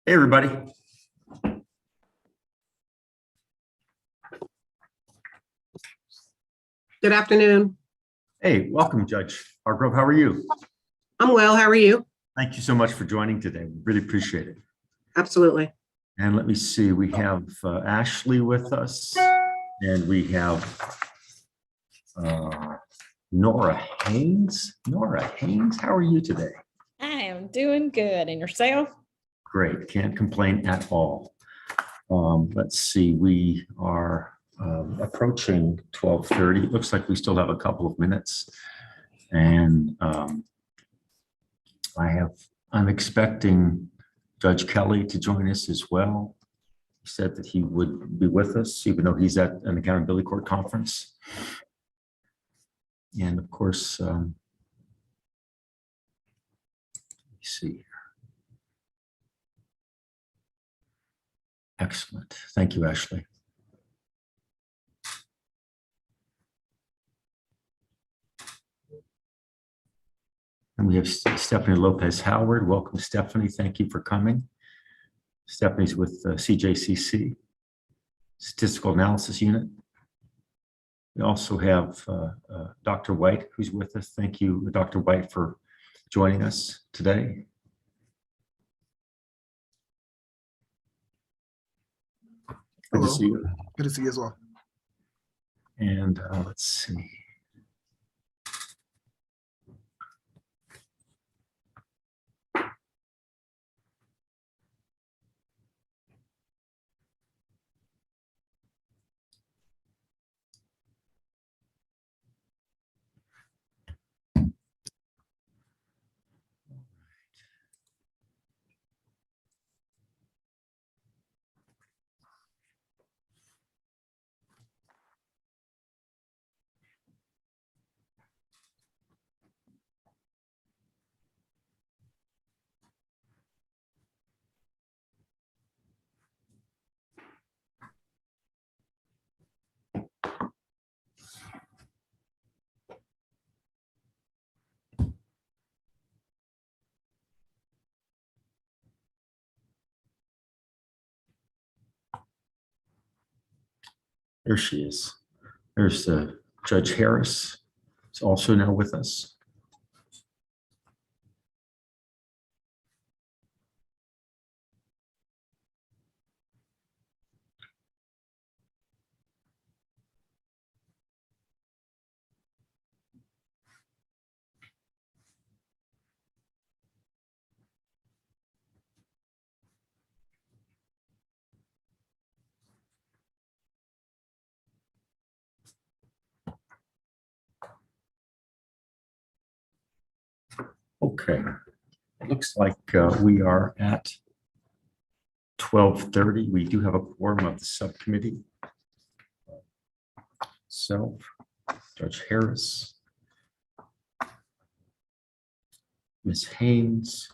Hey, everybody. Good afternoon. Hey, welcome, Judge Hargrove. How are you? I'm well. How are you? Thank you so much for joining today. We really appreciate it. Absolutely. And let me see, we have Ashley with us, and we have Nora Haynes. Nora Haynes, how are you today? I am doing good. And yourself? Great, can't complain at all. Let's see, we are approaching 12:30. It looks like we still have a couple of minutes. And I'm expecting Judge Kelly to join us as well. He said that he would be with us, even though he's at an accountability court conference. And of course, let me see here. Excellent. Thank you, Ashley. And we have Stephanie Lopez Howard. Welcome, Stephanie. Thank you for coming. Stephanie's with CJCC, Statistical Analysis Unit. We also have Dr. White, who's with us. Thank you, Dr. White, for joining us today. Good to see you. Good to see you as well. And let's see. There she is. There's Judge Harris. Is also now with us. Okay, it looks like we are at 12:30. We do have a quorum of the subcommittee. So, Judge Harris, Ms. Haynes,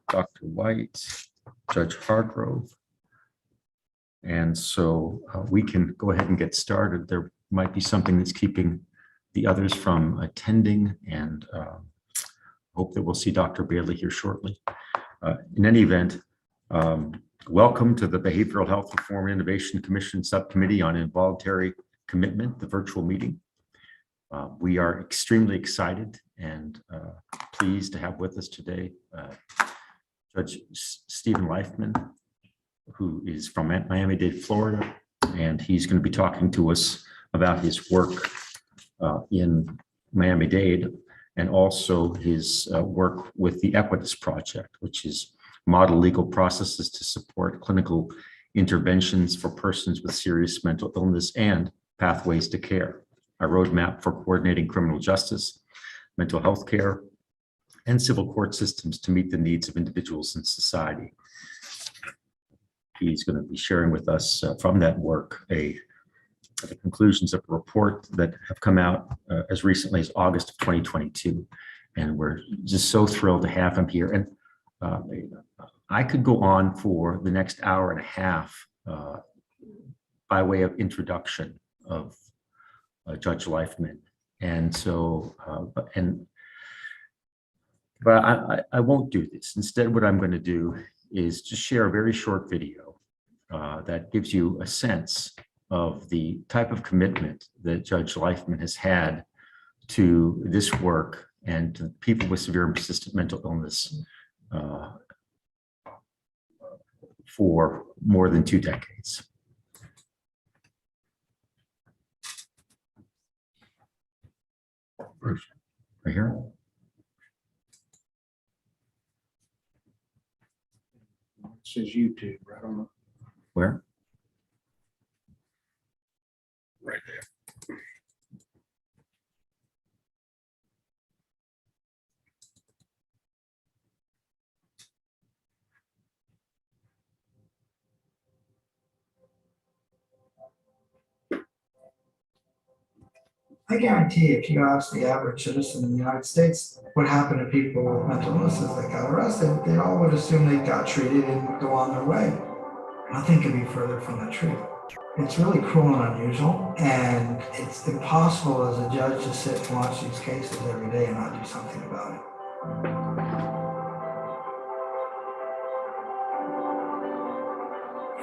Dr. White, Judge Hargrove. And so we can go ahead and get started. There might be something that's keeping the others from attending, and hope that we'll see Dr. Bailey here shortly. In any event, welcome to the Behavioral Health Reform and Innovation Commission Subcommittee on Involuntary Commitment, the virtual meeting. We are extremely excited and pleased to have with us today Judge Stephen Leifman, who is from Miami-Dade, Florida, and he's going to be talking to us about his work in Miami-Dade, and also his work with the Equitas Project, which is model legal processes to support clinical interventions for persons with serious mental illness and pathways to care, a roadmap for coordinating criminal justice, mental health care, and civil court systems to meet the needs of individuals in society. He's going to be sharing with us from that work the conclusions of a report that have come out as recently as August of 2022. And we're just so thrilled to have him here. And I could go on for the next hour and a half by way of introduction of Judge Leifman. And so, but I won't do this. Instead, what I'm going to do is to share a very short video that gives you a sense of the type of commitment that Judge Leifman has had to this work and to people with severe and persistent mental illness for more than 2 decades. Right here. It says YouTube right on the, Where? right there. I guarantee if you ask the average citizen in the United States what happened to people with mental illnesses that got arrested, they all would assume they got treated and would go on their way. Nothing could be further from the truth. It's really cruel and unusual, and it's impossible as a judge to sit and watch these cases every day and not do something about it.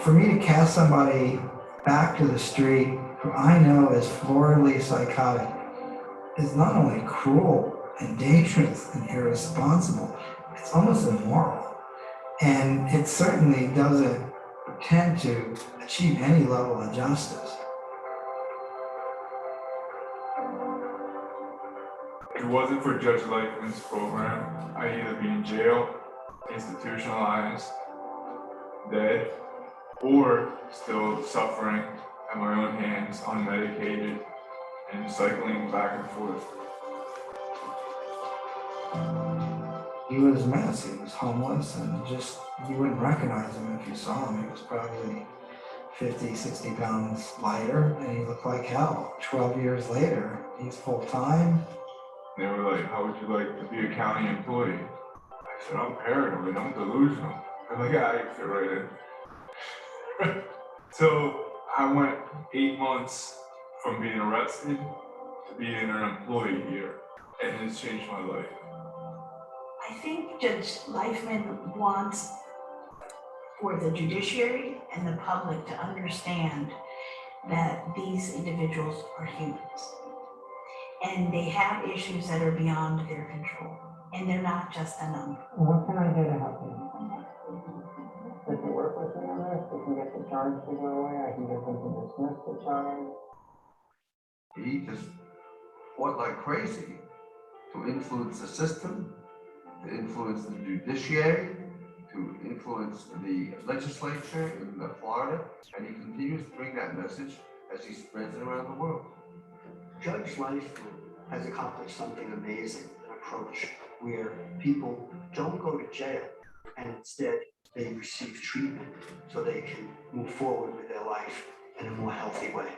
For me to cast somebody back to the street who I know is floridly psychotic is not only cruel and dangerous and irresponsible, it's almost immoral. And it certainly doesn't pretend to achieve any level of justice. If it wasn't for Judge Leifman's program, I'd either be in jail, institutionalized, dead, or still suffering at my own hands, unmedicated, and cycling back and forth. He was a mess. He was homeless, and just, you wouldn't recognize him if you saw him. He was probably 50, 60 pounds lighter, and he looked like hell. 12 years later, he's full-time. They were like, how would you like to be a county employee? I said, I'm paranoid, I'm delusional. They're like, yeah, you fit right in. So I went 8 months from being arrested to being an employee here, and it's changed my life. I think Judge Leifman wants for the judiciary and the public to understand that these individuals are humans. And they have issues that are beyond their control. And they're not just a number. What can I do to help you? Does it work with me on this? We can get the charge to go away. I can get them to dismiss the charge. He just fought like crazy to influence the system, to influence the judiciary, to influence the legislature in Florida, and he continues to bring that message as he spreads it around the world. Judge Leifman has accomplished something amazing, an approach where people don't go to jail and instead they receive treatment so they can move forward with their life in a more healthy way.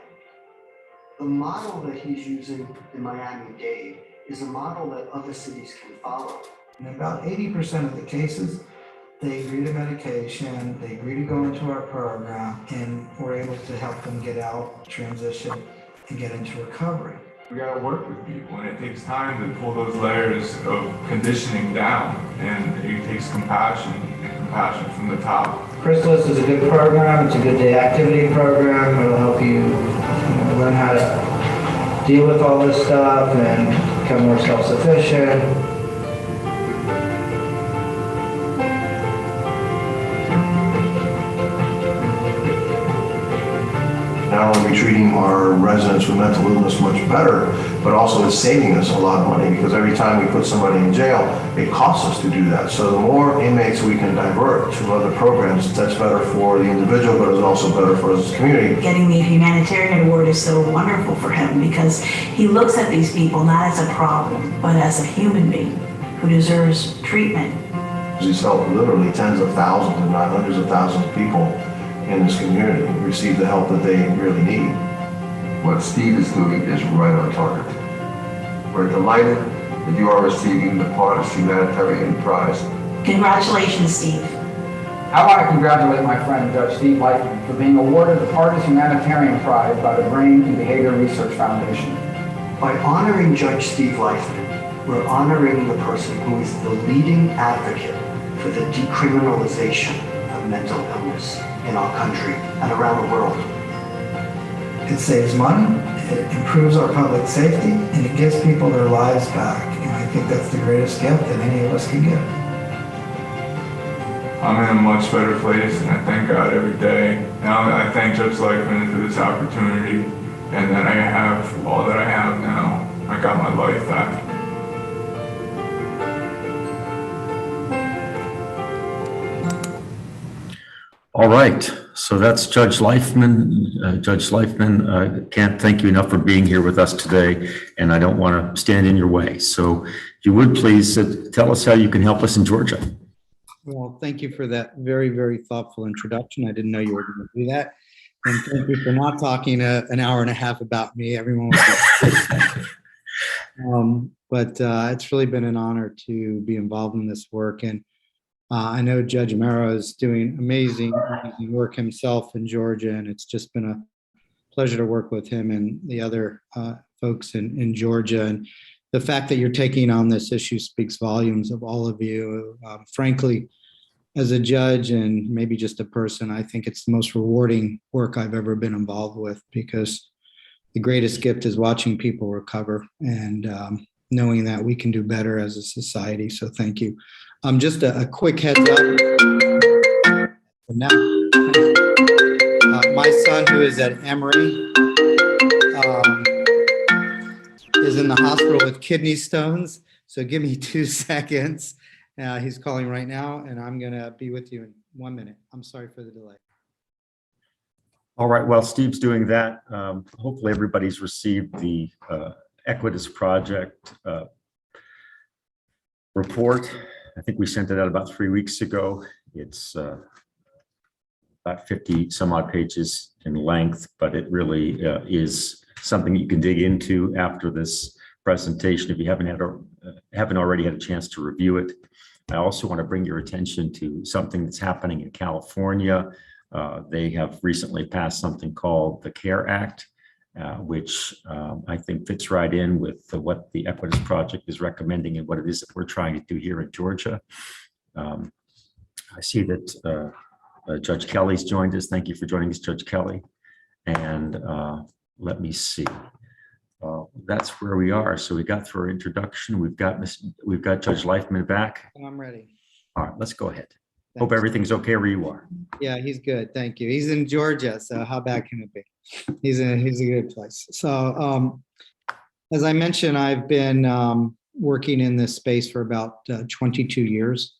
The model that he's using in Miami-Dade is a model that other cities can follow. In about 80% of the cases, they agree to medication, they agree to go into our program, and we're able to help them get out, transition, and get into recovery. We gotta work with people, and it takes time to pull those layers of conditioning down, and it takes compassion, and compassion from the top. Chrysalis is a good program. It's a good day activity program. It'll help you learn how to deal with all this stuff and become more self-sufficient. Not only are we treating our residents with mental illness much better, but also it's saving us a lot of money because every time we put somebody in jail, it costs us to do that. So the more inmates we can divert to other programs, that's better for the individual, but it's also better for us as a community. Getting the humanitarian award is so wonderful for him because he looks at these people not as a problem, but as a human being who deserves treatment. He's helped literally tens of thousands, if not hundreds of thousands of people in this community receive the help that they really need. What Steve is doing is right on target. We're delighted that you are receiving the Partners Humanitarian Prize. Congratulations, Steve. I want to congratulate my friend Judge Steve Leifman for being awarded the Partners Humanitarian Prize by the Brain and Behavior Research Foundation. By honoring Judge Steve Leifman, we're honoring the person who is the leading advocate for the decriminalization of mental illness in our country and around the world. It saves money, it improves our public safety, and it gives people their lives back. And I think that's the greatest gift that any of us can give. I'm in a much better place, and I thank God every day. Now I thank Judge Lightman for this opportunity, and that I have all that I have now. I got my life back. All right, so that's Judge Leifman. Judge Leifman, can't thank you enough for being here with us today, and I don't want to stand in your way. So if you would please tell us how you can help us in Georgia. Well, thank you for that very, very thoughtful introduction. I didn't know you were going to do that. And thank you for not talking an hour and a half about me. Everyone was but it's really been an honor to be involved in this work. And I know Judge Amaro is doing amazing work himself in Georgia, and it's just been a pleasure to work with him and the other folks in Georgia. And the fact that you're taking on this issue speaks volumes of all of you. Frankly, as a judge and maybe just a person, I think it's the most rewarding work I've ever been involved with, because the greatest gift is watching people recover and knowing that we can do better as a society. So thank you. Just a quick heads up. Now, my son, who is at Emory, is in the hospital with kidney stones. So give me 2 seconds. He's calling right now, and I'm going to be with you in 1 minute. I'm sorry for the delay. All right, while Steve's doing that, hopefully everybody's received the Equitas Project report. I think we sent it out about 3 weeks ago. It's about 50 some odd pages in length, but it really is something you can dig into after this presentation if you haven't already had a chance to review it. I also want to bring your attention to something that's happening in California. They have recently passed something called the CARE Act, which I think fits right in with what the Equitas Project is recommending and what it is that we're trying to do here in Georgia. I see that Judge Kelly's joined us. Thank you for joining us, Judge Kelly. And let me see. That's where we are. So we got through our introduction. We've got Judge Leifman back. And I'm ready. All right, let's go ahead. Thanks. Hope everything's okay where you are. Yeah, he's good. Thank you. He's in Georgia, so how bad can it be? He's a good place. So as I mentioned, I've been working in this space for about 22 years.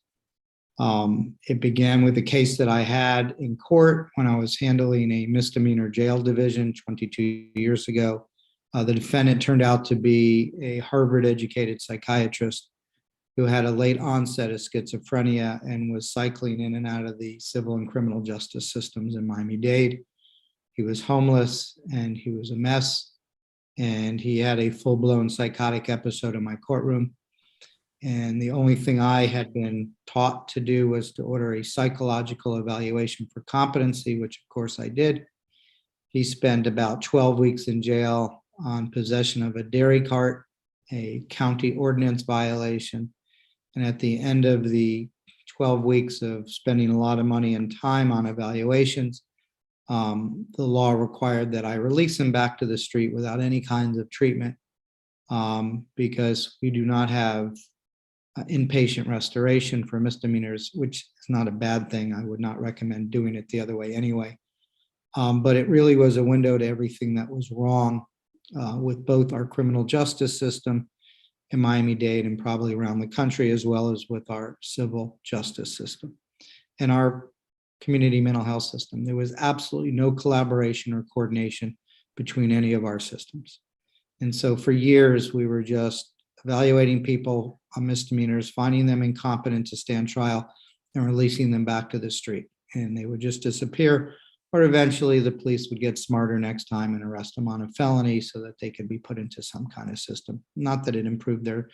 It began with a case that I had in court when I was handling a misdemeanor jail division 22 years ago. The defendant turned out to be a Harvard-educated psychiatrist who had a late onset of schizophrenia and was cycling in and out of the civil and criminal justice systems in Miami-Dade. He was homeless and he was a mess, and he had a full-blown psychotic episode in my courtroom. And the only thing I had been taught to do was to order a psychological evaluation for competency, which of course I did. He spent about 12 weeks in jail on possession of a dairy cart, a county ordinance violation. And at the end of the 12 weeks of spending a lot of money and time on evaluations, the law required that I release him back to the street without any kinds of treatment, because we do not have inpatient restoration for misdemeanors, which is not a bad thing. I would not recommend doing it the other way anyway. But it really was a window to everything that was wrong with both our criminal justice system in Miami-Dade and probably around the country, as well as with our civil justice system and our community mental health system. There was absolutely no collaboration or coordination between any of our systems. And so for years, we were just evaluating people on misdemeanors, finding them incompetent to stand trial, and releasing them back to the street. And they would just disappear, or eventually the police would get smarter next time and arrest them on a felony so that they could be put into some kind of system. Not that it improved their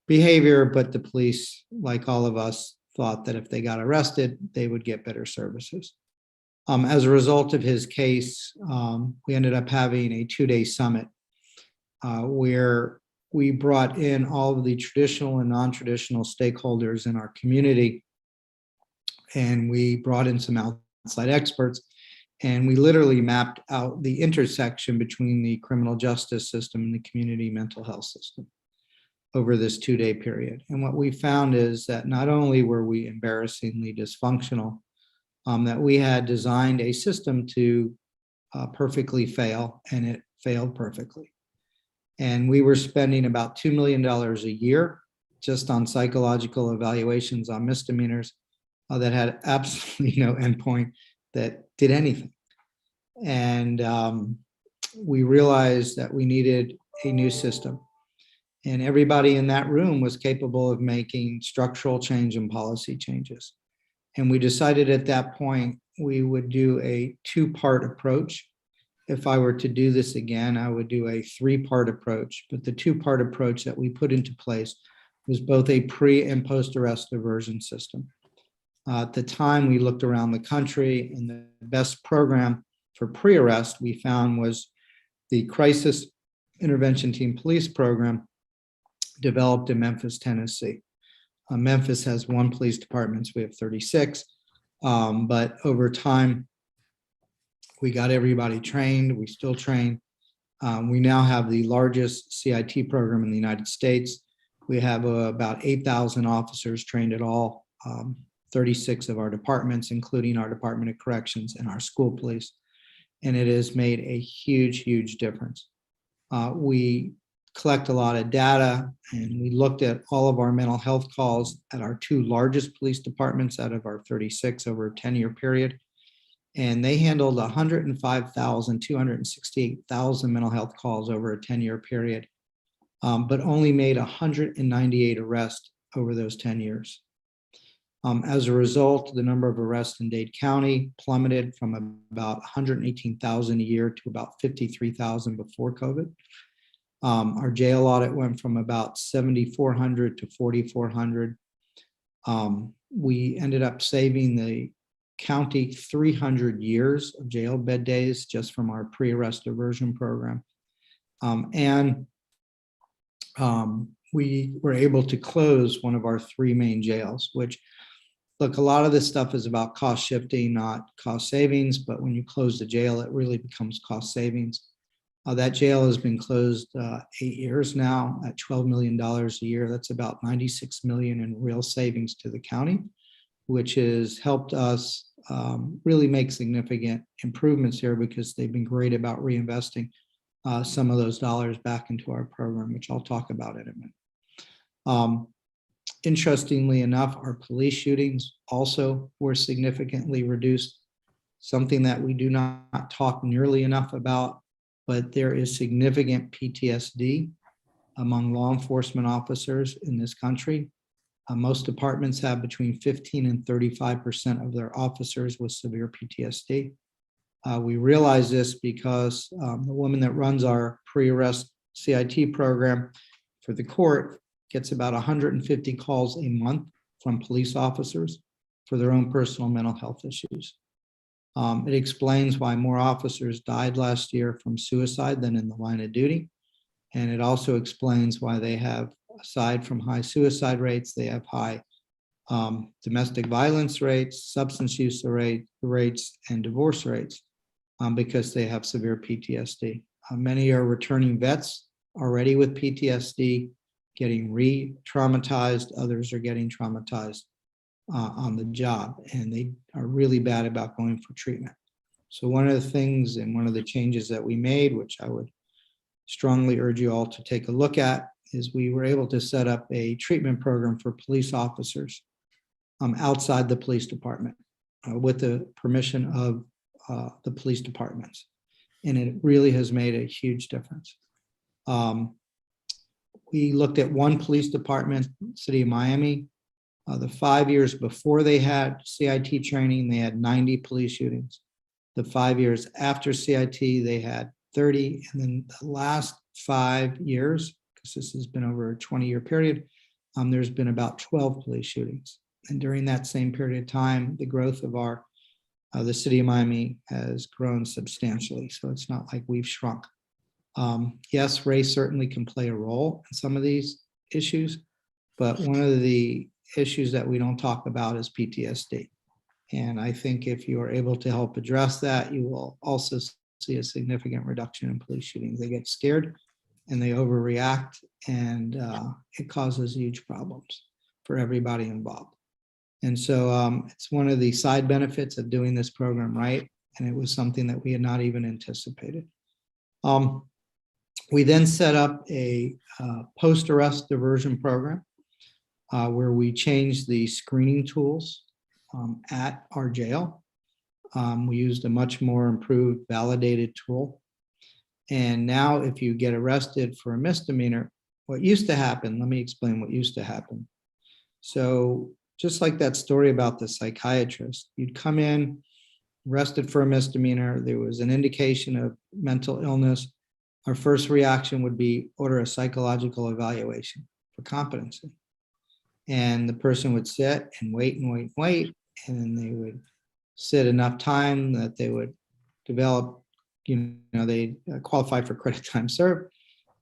behavior, but the police, like all of us, thought that if they got arrested, they would get better services. As a result of his case, we ended up having a 2-day summit where we brought in all of the traditional and non-traditional stakeholders in our community And we brought in some outside experts, and we literally mapped out the intersection between the criminal justice system and the community mental health system over this 2-day period. And what we found is that not only were we embarrassingly dysfunctional, that we had designed a system to perfectly fail, and it failed perfectly. And we were spending about $2 million a year just on psychological evaluations on misdemeanors that had absolutely no endpoint that did anything. And we realized that we needed a new system. And everybody in that room was capable of making structural change and policy changes. And we decided at that point we would do a 2-part approach. If I were to do this again, I would do a 3-part approach. But the 2-part approach that we put into place was both a pre and post-arrest diversion system. At the time, we looked around the country, and the best program for pre-arrest we found was the Crisis Intervention Team Police Program developed in Memphis, Tennessee. Memphis has 1 police department, so we have 36. But over time, we got everybody trained. We still train. We now have the largest CIT program in the United States. We have about 8,000 officers trained at all 36 of our departments, including our Department of Corrections and our school police. And it has made a huge, huge difference. We collect a lot of data, and we looked at all of our mental health calls at our 2 largest police departments out of our 36 over a 10-year period. And they handled 105,268,000 mental health calls over a 10-year period, but only made 198 arrests over those 10 years. As a result, the number of arrests in Dade County plummeted from about 118,000 a year to about 53,000 before COVID. Our jail audit went from about 7,400 to 4,400. We ended up saving the county 300 years of jail bed days just from our pre-arrest diversion program. We were able to close one of our 3 main jails, which, look, a lot of this stuff is about cost shifting, not cost savings, but when you close the jail, it really becomes cost savings. That jail has been closed 8 years now at $12 million a year. That's about $96 million in real savings to the county, which has helped us really make significant improvements here, because they've been great about reinvesting some of those dollars back into our program, which I'll talk about in a minute. Interestingly enough, our police shootings also were significantly reduced, something that we do not talk nearly enough about, but there is significant PTSD among law enforcement officers in this country. Most departments have between 15 and 35% of their officers with severe PTSD. We realize this because the woman that runs our pre-arrest CIT program for the court gets about 150 calls a month from police officers for their own personal mental health issues. It explains why more officers died last year from suicide than in the line of duty. And it also explains why they have, aside from high suicide rates, they have high domestic violence rates, substance use rates, and divorce rates, because they have severe PTSD. Many are returning vets already with PTSD, getting re-traumatized. Others are getting traumatized on the job, and they are really bad about going for treatment. So one of the things and one of the changes that we made, which I would strongly urge you all to take a look at, is we were able to set up a treatment program for police officers outside the police department with the permission of the police departments. And it really has made a huge difference. We looked at 1 police department, City of Miami. The 5 years before they had CIT training, they had 90 police shootings. The 5 years after CIT, they had 30. And then the last 5 years, because this has been over a 20-year period, there's been about 12 police shootings. And during that same period of time, the growth of the City of Miami has grown substantially. So it's not like we've shrunk. Yes, race certainly can play a role in some of these issues, but one of the issues that we don't talk about is PTSD. And I think if you are able to help address that, you will also see a significant reduction in police shootings. They get scared and they overreact, and it causes huge problems for everybody involved. And so it's one of the side benefits of doing this program right, and it was something that we had not even anticipated. We then set up a post-arrest diversion program where we changed the screening tools at our jail. We used a much more improved, validated tool. And now if you get arrested for a misdemeanor, what used to happen, let me explain what used to happen. So just like that story about the psychiatrist, you'd come in, arrested for a misdemeanor, there was an indication of mental illness. Our first reaction would be order a psychological evaluation for competency. And the person would sit and wait and wait and wait, and then they would sit enough time that they would develop, they qualify for credit time served.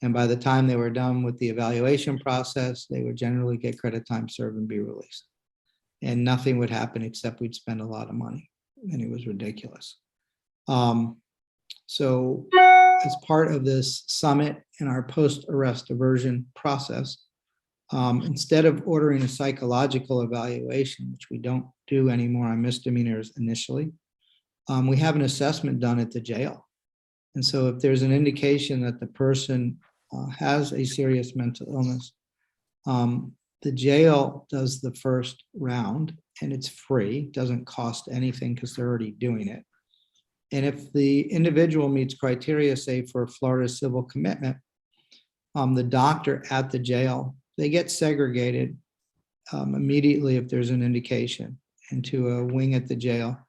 And by the time they were done with the evaluation process, they would generally get credit time served and be released. And nothing would happen except we'd spend a lot of money, and it was ridiculous. So as part of this summit in our post-arrest diversion process, instead of ordering a psychological evaluation, which we don't do anymore on misdemeanors initially, we have an assessment done at the jail. And so if there's an indication that the person has a serious mental illness, the jail does the first round, and it's free, doesn't cost anything because they're already doing it. And if the individual meets criteria, say for Florida civil commitment, the doctor at the jail, they get segregated immediately if there's an indication into a wing at the jail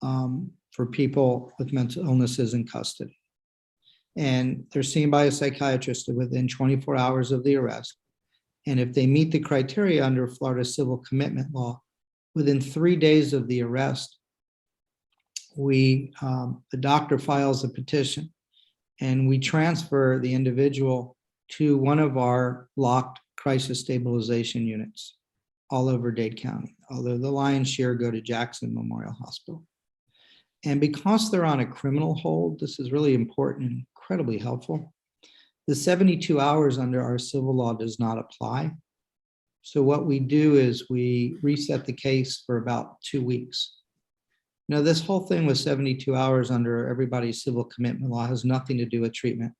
for people with mental illnesses in custody. And they're seen by a psychiatrist within 24 hours of the arrest. And if they meet the criteria under Florida civil commitment law, within 3 days of the arrest, the doctor files a petition and we transfer the individual to one of our locked crisis stabilization units all over Dade County, although the lion's share go to Jackson Memorial Hospital. And because they're on a criminal hold, this is really important and incredibly helpful. The 72 hours under our civil law does not apply. So what we do is we reset the case for about 2 weeks. Now, this whole thing with 72 hours under everybody's civil commitment law has nothing to do with treatment.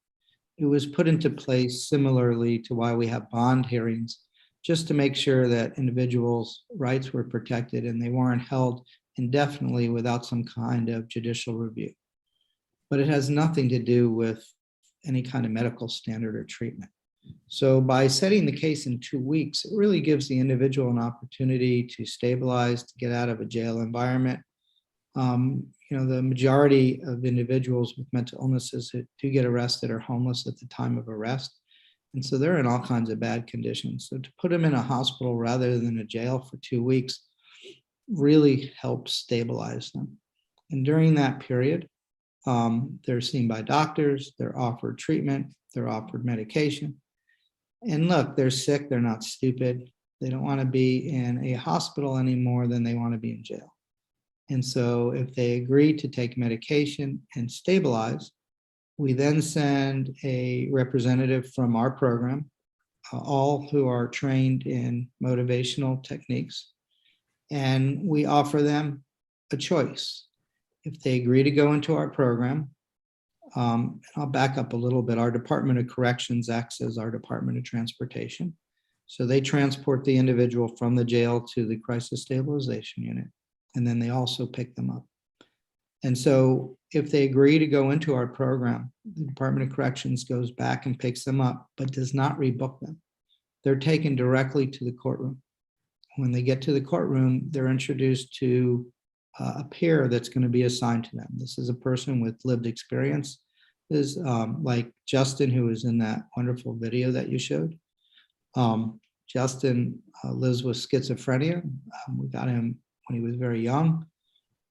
It was put into place similarly to why we have bond hearings, just to make sure that individuals' rights were protected and they weren't held indefinitely without some kind of judicial review. But it has nothing to do with any kind of medical standard or treatment. So by setting the case in 2 weeks, it really gives the individual an opportunity to stabilize, to get out of a jail environment. The majority of individuals with mental illnesses who do get arrested are homeless at the time of arrest. And so they're in all kinds of bad conditions. So to put them in a hospital rather than a jail for 2 weeks really helps stabilize them. And during that period, they're seen by doctors, they're offered treatment, they're offered medication. And look, they're sick, they're not stupid. They don't want to be in a hospital any more than they want to be in jail. And so if they agree to take medication and stabilize, we then send a representative from our program, all who are trained in motivational techniques, and we offer them a choice. If they agree to go into our program, I'll back up a little bit. Our Department of Corrections acts as our Department of Transportation. So they transport the individual from the jail to the crisis stabilization unit, and then they also pick them up. And so if they agree to go into our program, the Department of Corrections goes back and picks them up, but does not rebook them. They're taken directly to the courtroom. When they get to the courtroom, they're introduced to a peer that's going to be assigned to them. This is a person with lived experience. This is like Justin, who was in that wonderful video that you showed. Justin lives with schizophrenia. We got him when he was very young.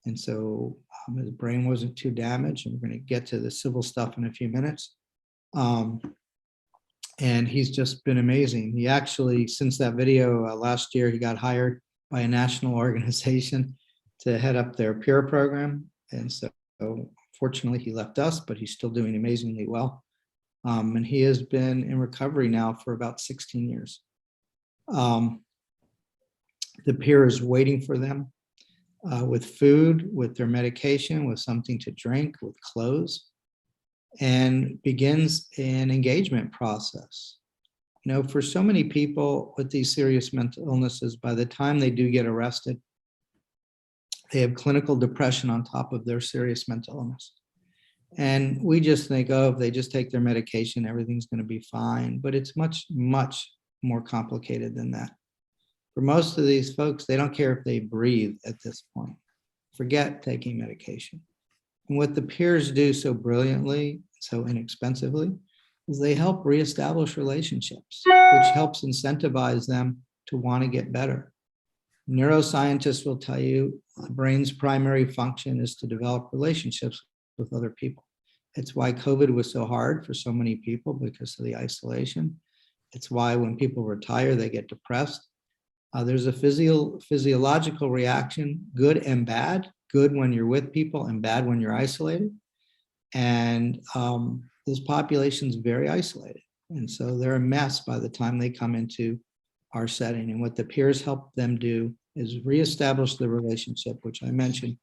And so his brain wasn't too damaged. And we're going to get to the civil stuff in a few minutes. And he's just been amazing. He actually, since that video last year, he got hired by a national organization to head up their peer program. And so fortunately he left us, but he's still doing amazingly well. And he has been in recovery now for about 16 years. The peer is waiting for them with food, with their medication, with something to drink, with clothes, and begins an engagement process. You know, for so many people with these serious mental illnesses, by the time they do get arrested, they have clinical depression on top of their serious mental illness. And we just think, oh, if they just take their medication, everything's going to be fine. But it's much, much more complicated than that. For most of these folks, they don't care if they breathe at this point. Forget taking medication. And what the peers do so brilliantly, so inexpensively, is they help reestablish relationships, which helps incentivize them to want to get better. Neuroscientists will tell you the brain's primary function is to develop relationships with other people. It's why COVID was so hard for so many people, because of the isolation. It's why when people retire, they get depressed. There's a physiological reaction, good and bad, good when you're with people and bad when you're isolated. And this population's very isolated. And so they're a mess by the time they come into our setting. And what the peers help them do is reestablish the relationship, which I mentioned,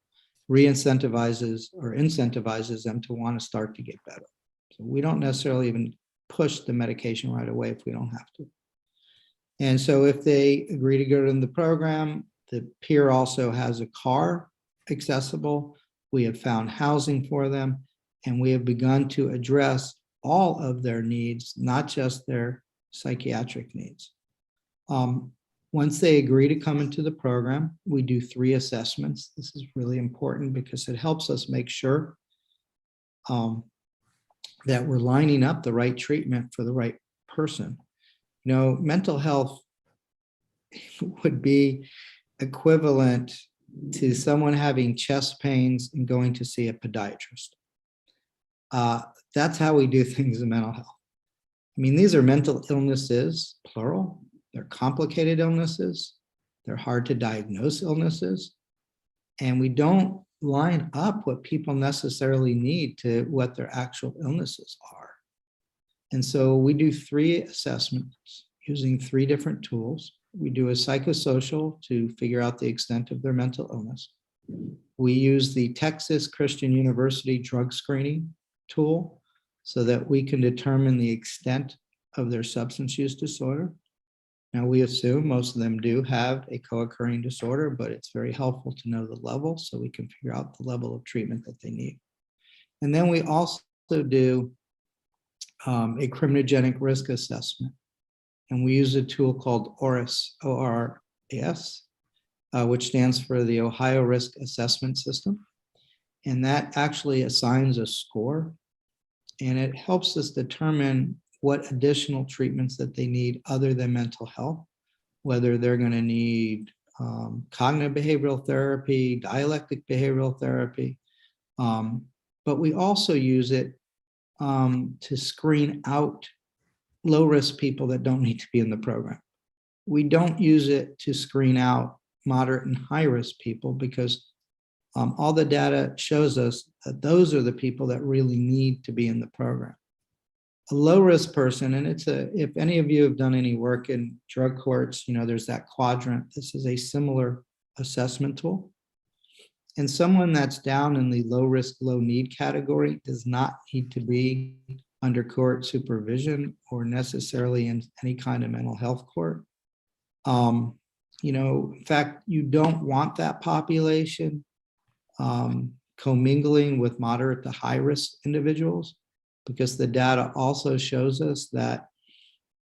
re-incentivizes or incentivizes them to want to start to get better. So we don't necessarily even push the medication right away if we don't have to. And so if they agree to go to the program, the peer also has a car accessible. We have found housing for them, and we have begun to address all of their needs, not just their psychiatric needs. Once they agree to come into the program, we do 3 assessments. This is really important because it helps us make sure that we're lining up the right treatment for the right person. You know, mental health would be equivalent to someone having chest pains and going to see a podiatrist. That's how we do things in mental health. I mean, these are mental illnesses, plural. They're complicated illnesses. They're hard to diagnose illnesses. And we don't line up what people necessarily need to what their actual illnesses are. And so we do 3 assessments using 3 different tools. We do a psychosocial to figure out the extent of their mental illness. We use the Texas Christian University drug screening tool so that we can determine the extent of their substance use disorder. Now, we assume most of them do have a co-occurring disorder, but it's very helpful to know the level so we can figure out the level of treatment that they need. And then we also do a criminogenic risk assessment. And we use a tool called ORAS, O-R-A-S, which stands for the Ohio Risk Assessment System. And that actually assigns a score, and it helps us determine what additional treatments that they need other than mental health, whether they're going to need cognitive behavioral therapy, dialectic behavioral therapy. But we also use it to screen out low-risk people that don't need to be in the program. We don't use it to screen out moderate and high-risk people because all the data shows us that those are the people that really need to be in the program. A low-risk person, and if any of you have done any work in drug courts, you know, there's that quadrant. This is a similar assessment tool. And someone that's down in the low-risk, low-need category does not need to be under court supervision or necessarily in any kind of mental health court. You know, in fact, you don't want that population commingling with moderate to high-risk individuals, because the data also shows us that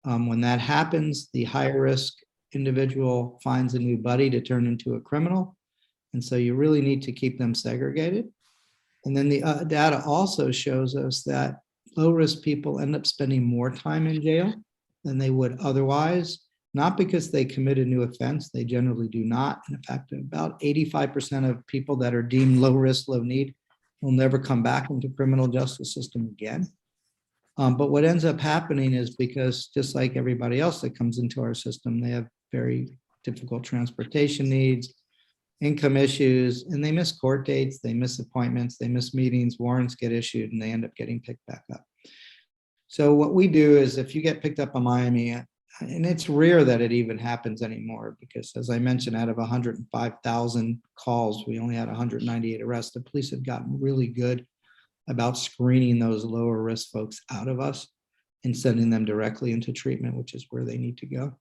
when that happens, the higher risk individual finds a new buddy to turn into a criminal. And so you really need to keep them segregated. And then the data also shows us that low-risk people end up spending more time in jail than they would otherwise, not because they commit a new offense. They generally do not. And in fact, about 85% of people that are deemed low risk, low need will never come back into criminal justice system again. But what ends up happening is because just like everybody else that comes into our system, they have very difficult transportation needs. income issues, and they miss court dates, they miss appointments, they miss meetings, warrants get issued, and they end up getting picked back up. So what we do is if you get picked up in Miami, and it's rare that it even happens anymore, because as I mentioned, out of 105,000 calls, we only had 198 arrests. The police had gotten really good about screening those lower risk folks out of us and sending them directly into treatment, which is where they need to go.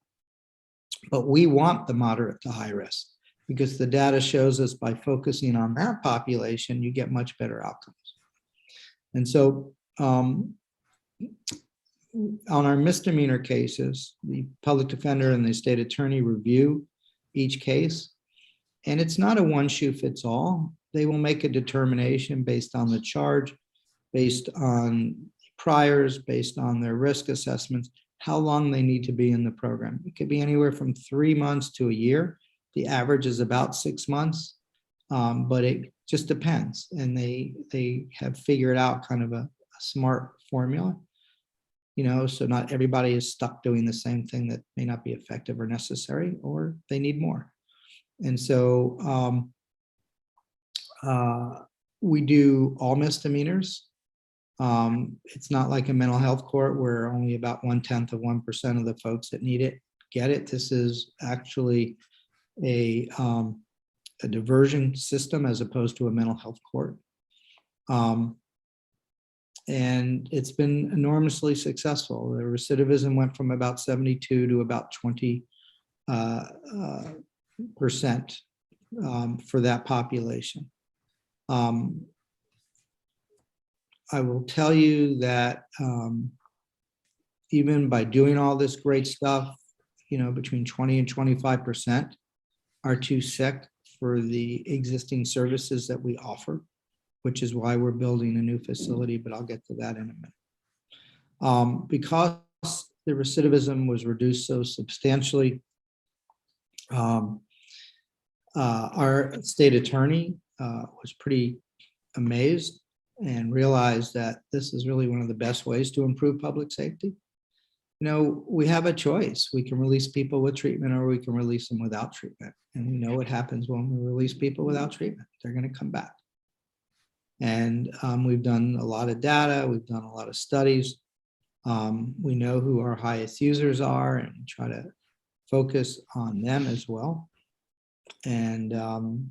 But we want the moderate to high risk, because the data shows us by focusing on that population, you get much better outcomes. And so on our misdemeanor cases, the public defender and the state attorney review each case, and it's not a one shoe fits all. They will make a determination based on the charge, based on priors, based on their risk assessments, how long they need to be in the program. It could be anywhere from 3 months to a year. The average is about 6 months, but it just depends. And they have figured out kind of a smart formula, you know, so not everybody is stuck doing the same thing that may not be effective or necessary, or they need more. And so we do all misdemeanors. It's not like a mental health court where only about 0.1% of the folks that need it get it. This is actually a diversion system as opposed to a mental health court. And it's been enormously successful. The recidivism went from about 72 to about 20% for that population. I will tell you that even by doing all this great stuff, you know, between 20 and 25% are too sick for the existing services that we offer, which is why we're building a new facility, but I'll get to that in a minute. Because the recidivism was reduced so substantially, our state attorney was pretty amazed and realized that this is really one of the best ways to improve public safety. You know, we have a choice. We can release people with treatment or we can release them without treatment. And we know what happens when we release people without treatment. They're going to come back. And we've done a lot of data. We've done a lot of studies. We know who our highest users are and try to focus on them as well. And,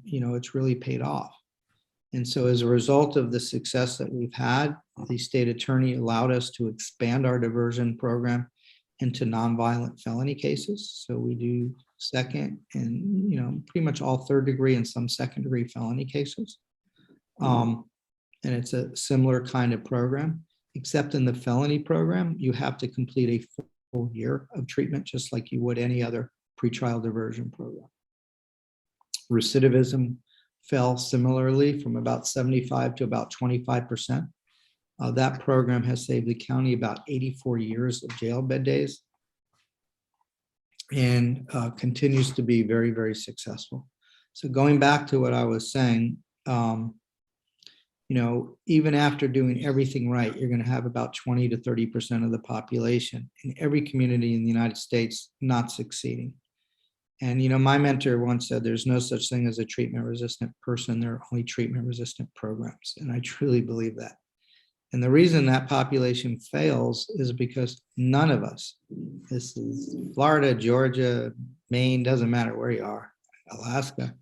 you know, it's really paid off. And so as a result of the success that we've had, the state attorney allowed us to expand our diversion program into nonviolent felony cases. So we do second and, you know, pretty much all third degree and some second degree felony cases. And it's a similar kind of program, except in the felony program, you have to complete a full year of treatment, just like you would any other pretrial diversion program. Recidivism fell similarly from about 75 to about 25%. That program has saved the county about 84 years of jail bed days and continues to be very, very successful. So going back to what I was saying, you know, even after doing everything right, you're going to have about 20 to 30% of the population in every community in the United States not succeeding. And, you know, my mentor once said, there's no such thing as a treatment resistant person. There are only treatment resistant programs. And I truly believe that. And the reason that population fails is because none of us, this is Florida, Georgia, Maine, doesn't matter where you are, Alaska,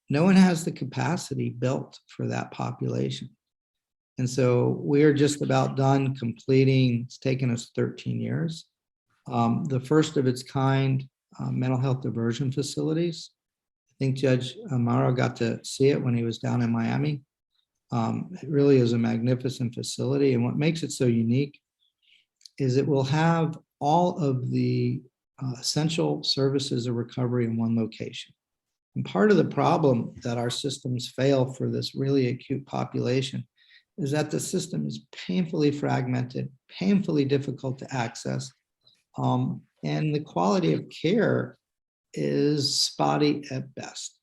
no one has the capacity built for that population. And so we're just about done completing, it's taken us 13 years, the first of its kind mental health diversion facilities. I think Judge Amaro got to see it when he was down in Miami. It really is a magnificent facility. And what makes it so unique is it will have all of the essential services of recovery in one location. And part of the problem that our systems fail for this really acute population is that the system is painfully fragmented, painfully difficult to access, and the quality of care is spotty at best.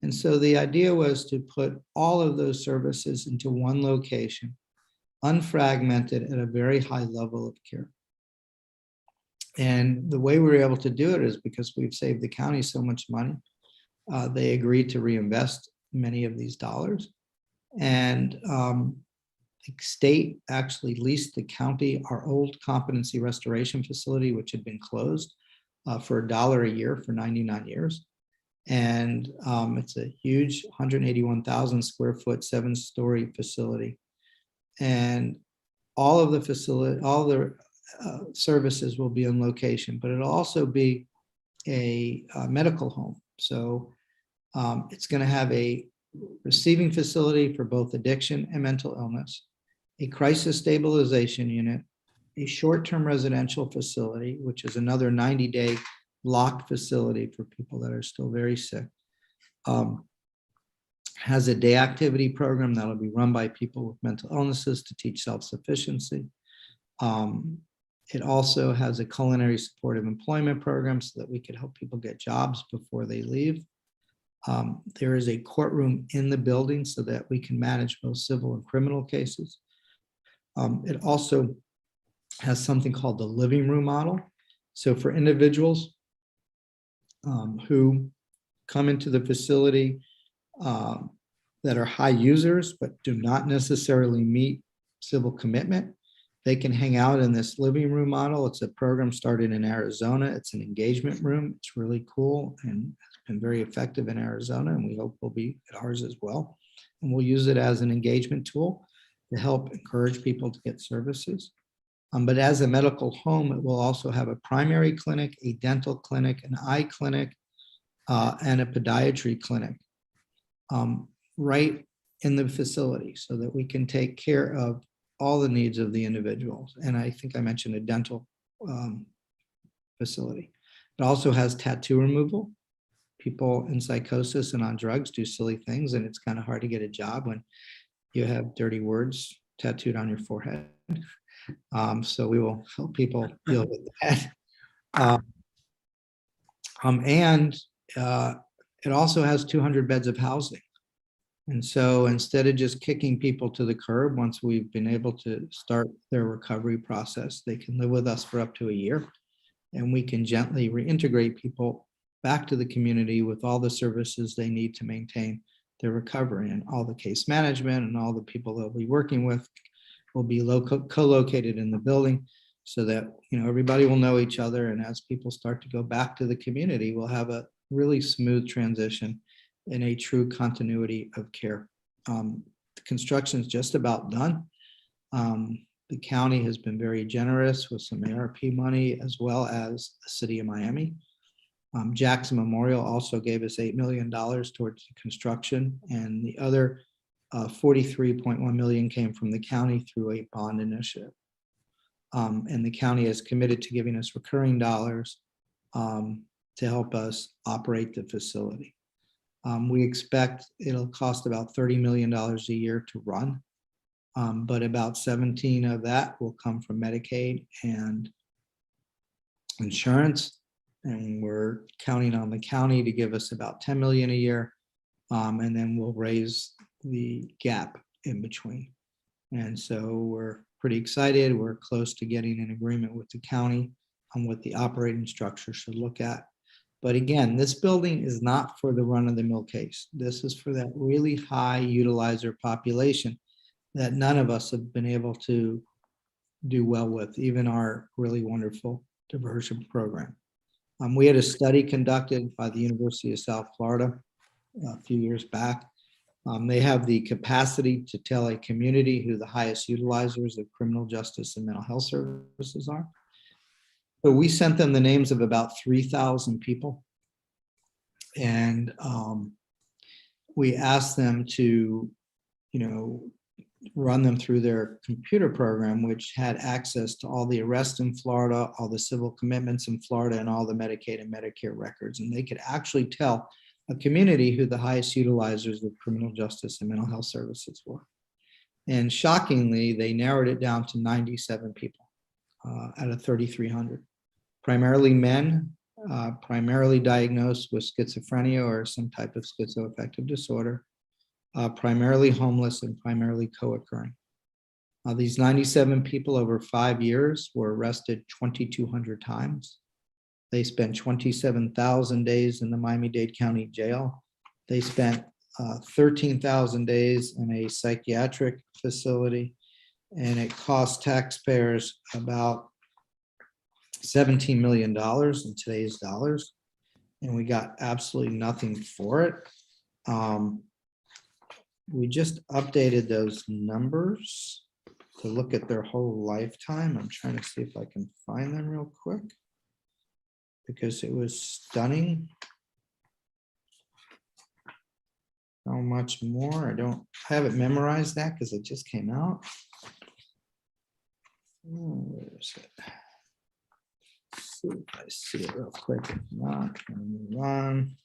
And so the idea was to put all of those services into one location, unfragmented at a very high level of care. And the way we were able to do it is because we've saved the county so much money. They agreed to reinvest many of these dollars. And the state actually leased the county our old competency restoration facility, which had been closed for $1 a year for 99 years. And it's a huge 181,000 square foot, 7-story facility. And all of the facility, all the services will be on location, but it'll also be a medical home. So it's going to have a receiving facility for both addiction and mental illness, a crisis stabilization unit, a short-term residential facility, which is another 90-day locked facility for people that are still very sick. Has a day activity program that'll be run by people with mental illnesses to teach self-sufficiency. It also has a culinary supportive employment program so that we could help people get jobs before they leave. There is a courtroom in the building so that we can manage both civil and criminal cases. It also has something called the living room model. So for individuals who come into the facility that are high users but do not necessarily meet civil commitment, they can hang out in this living room model. It's a program started in Arizona. It's an engagement room. It's really cool and has been very effective in Arizona, and we hope will be at ours as well. And we'll use it as an engagement tool to help encourage people to get services. But as a medical home, it will also have a primary clinic, a dental clinic, an eye clinic, and a podiatry clinic right in the facility so that we can take care of all the needs of the individuals. And I think I mentioned a dental facility. It also has tattoo removal. People in psychosis and on drugs do silly things, and it's kind of hard to get a job when you have dirty words tattooed on your forehead. So we will help people deal with that. And it also has 200 beds of housing. And so instead of just kicking people to the curb, once we've been able to start their recovery process, they can live with us for up to a year. And we can gently reintegrate people back to the community with all the services they need to maintain their recovery. And all the case management and all the people they'll be working with will be co-located in the building so that, you know, everybody will know each other. And as people start to go back to the community, we'll have a really smooth transition in a true continuity of care. The construction is just about done. The county has been very generous with some ARP money as well as the city of Miami. Jackson Memorial also gave us $8 million towards the construction, and the other 43.1 million came from the county through a bond initiative. And the county is committed to giving us recurring dollars to help us operate the facility. We expect it'll cost about $30 million a year to run, but about 17 of that will come from Medicaid and insurance. And we're counting on the county to give us about 10 million a year. And then we'll raise the gap in between. And so we're pretty excited. We're close to getting an agreement with the county on what the operating structure should look at. But again, this building is not for the run-of-the-mill case. This is for that really high utilizer population that none of us have been able to do well with, even our really wonderful diversion program. We had a study conducted by the University of South Florida a few years back. They have the capacity to tell a community who the highest utilizers of criminal justice and mental health services are. So we sent them the names of about 3,000 people. And we asked them to, you know, run them through their computer program, which had access to all the arrests in Florida, all the civil commitments in Florida, and all the Medicaid and Medicare records. And they could actually tell a community who the highest utilizers of criminal justice and mental health services were. And shockingly, they narrowed it down to 97 people out of 3,300. Primarily men, primarily diagnosed with schizophrenia or some type of schizoaffective disorder, primarily homeless and primarily co-occurring. These 97 people over 5 years were arrested 2,200 times. They spent 27,000 days in the Miami-Dade County Jail. They spent 13,000 days in a psychiatric facility, and it cost taxpayers about $17 million in today's dollars, and we got absolutely nothing for it. We just updated those numbers to look at their whole lifetime. I'm trying to see if I can find them real quick because it was stunning. How much more? I haven't memorized that because it just came out. Where is it? Let's see if I see it real quick. If not, I'm gonna move on.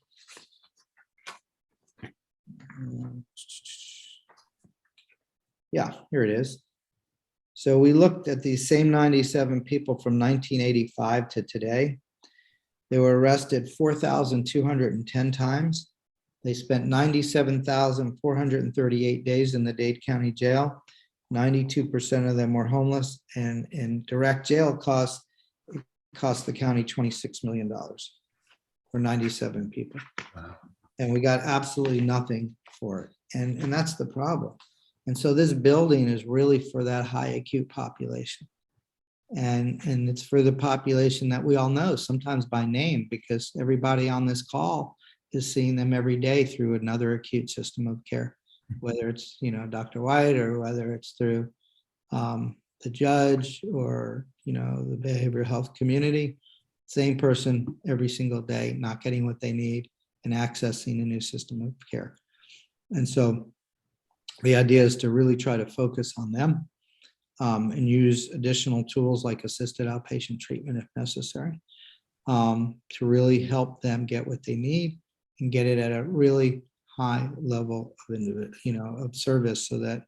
Yeah, here it is. So we looked at these same 97 people from 1985 to today. They were arrested 4,210 times. They spent 97,438 days in the Dade County Jail. 92% of them were homeless, and in direct jail costs, it cost the county $26 million for 97 people. Wow. And we got absolutely nothing for it. And that's the problem. And so this building is really for that high acute population. And it's for the population that we all know, sometimes by name, because everybody on this call is seeing them every day through another acute system of care, whether it's, Dr. White, or whether it's through the judge, or, the behavioral health community. Same person every single day, not getting what they need and accessing a new system of care. And so the idea is to really try to focus on them and use additional tools like assisted outpatient treatment if necessary, to really help them get what they need and get it at a really high level of of service so that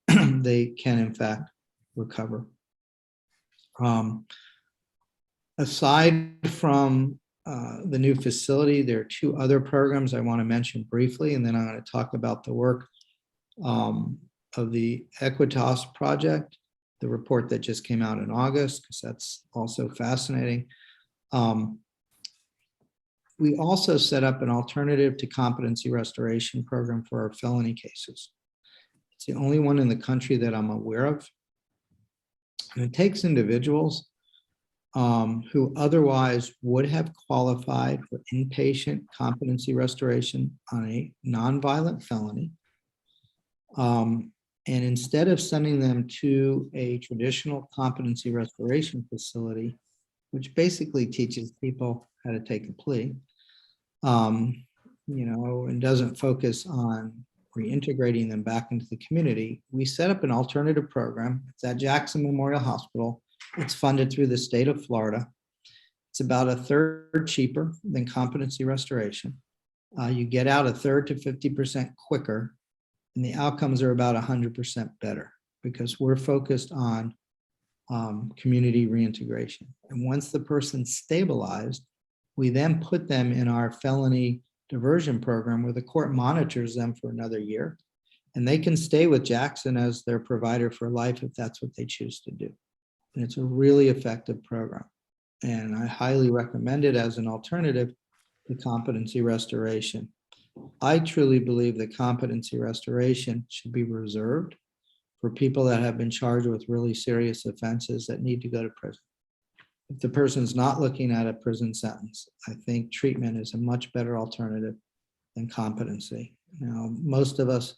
they can in fact recover. Aside from the new facility, there are two other programs I want to mention briefly, and then I'm going to talk about the work of the Equitas project, the report that just came out in August, because that's also fascinating. We also set up an alternative to competency restoration program for our felony cases. It's the only one in the country that I'm aware of. And it takes individuals who otherwise would have qualified for inpatient competency restoration on a nonviolent felony. And instead of sending them to a traditional competency restoration facility, which basically teaches people how to take a plea, and doesn't focus on reintegrating them back into the community, we set up an alternative program. It's at Jackson Memorial Hospital. It's funded through the state of Florida. It's about a third cheaper than competency restoration. You get out a third to 50% quicker, and the outcomes are about 100% better because we're focused on community reintegration. And once the person's stabilized, we then put them in our felony diversion program where the court monitors them for another year, and they can stay with Jackson as their provider for life if that's what they choose to do. And it's a really effective program. And I highly recommend it as an alternative to competency restoration. I truly believe that competency restoration should be reserved for people that have been charged with really serious offenses that need to go to prison. If the person's not looking at a prison sentence, I think treatment is a much better alternative than competency. Now, most of us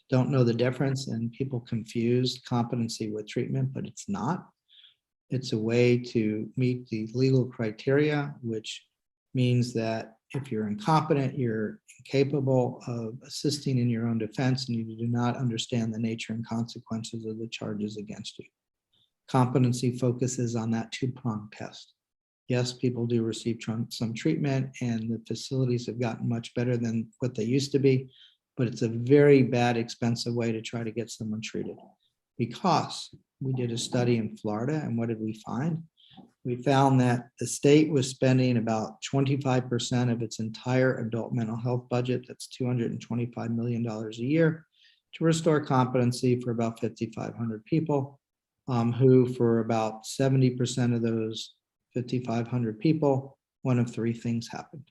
don't know the difference, and people confuse competency with treatment, but it's not. It's a way to meet the legal criteria, which means that if you're incompetent, you're incapable of assisting in your own defense, and you do not understand the nature and consequences of the charges against you. Competency focuses on that two-pronged test. Yes, people do receive some treatment, and the facilities have gotten much better than what they used to be, but it's a very bad, expensive way to try to get someone treated. Because we did a study in Florida, and what did we find? We found that the state was spending about 25% of its entire adult mental health budget, that's $225 million a year, to restore competency for about 5,500 people, who for about 70% of those 5,500 people one of three things happened.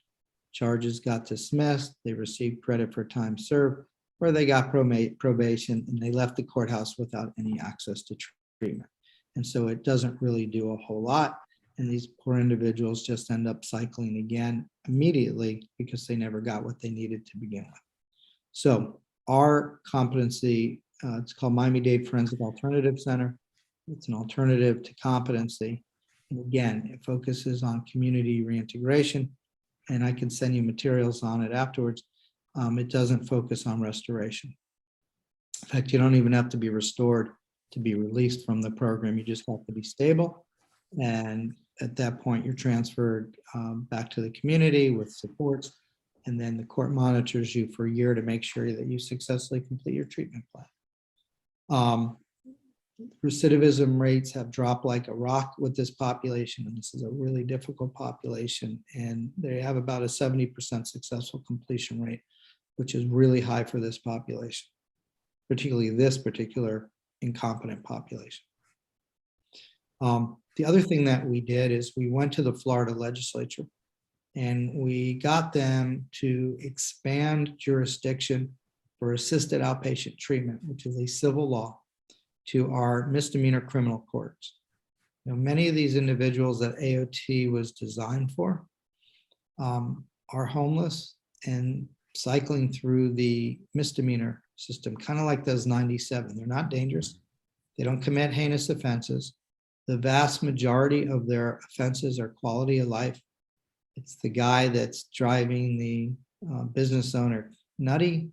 Charges got dismissed, they received credit for time served, or they got probation and they left the courthouse without any access to treatment. And so it doesn't really do a whole lot. And these poor individuals just end up cycling again immediately because they never got what they needed to begin with. So our competency, it's called Miami-Dade Forensic Alternative Center. It's an alternative to competency. And again, it focuses on community reintegration, and I can send you materials on it afterwards. It doesn't focus on restoration. In fact, you don't even have to be restored to be released from the program. You just have to be stable. And at that point, you're transferred back to the community with supports. And then the court monitors you for a year to make sure that you successfully complete your treatment plan. Recidivism rates have dropped like a rock with this population, and this is a really difficult population, and they have about a 70% successful completion rate, which is really high for this population, particularly this particular incompetent population. The other thing that we did is we went to the Florida legislature and we got them to expand jurisdiction for assisted outpatient treatment, which is a civil law, to our misdemeanor criminal courts. You know, many of these individuals that AOT was designed for are homeless and cycling through the misdemeanor system, kind of like those 97. They're not dangerous. They don't commit heinous offenses. The vast majority of their offenses are quality of life. It's the guy that's driving the business owner nutty.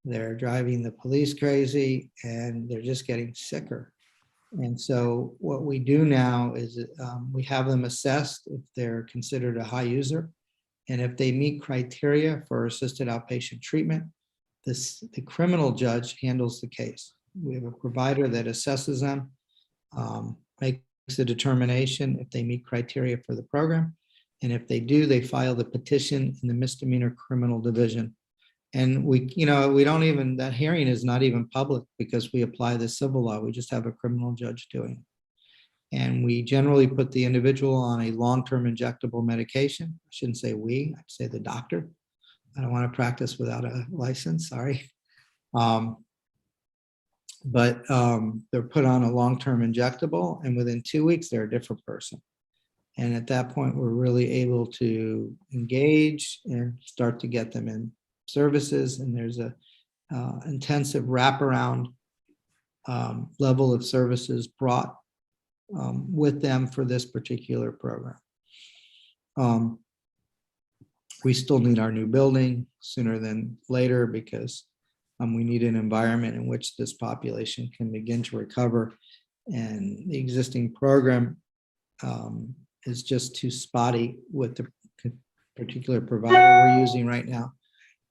They're driving the police crazy, and they're just getting sicker. And so what we do now is we have them assessed if they're considered a high user. And if they meet criteria for assisted outpatient treatment, the criminal judge handles the case. We have a provider that assesses them, makes a determination if they meet criteria for the program. And if they do, they file the petition in the misdemeanor criminal division. And we don't even, that hearing is not even public because we apply the civil law. We just have a criminal judge doing it. And we generally put the individual on a long-term injectable medication. I shouldn't say we, I'd say the doctor. I don't want to practice without a license, sorry. But they're put on a long-term injectable, and within 2 weeks, they're a different person. And at that point, we're really able to engage and start to get them in services. And there's a intensive wraparound level of services brought with them for this particular program. We still need our new building sooner than later because we need an environment in which this population can begin to recover. And the existing program is just too spotty with the particular provider we're using right now.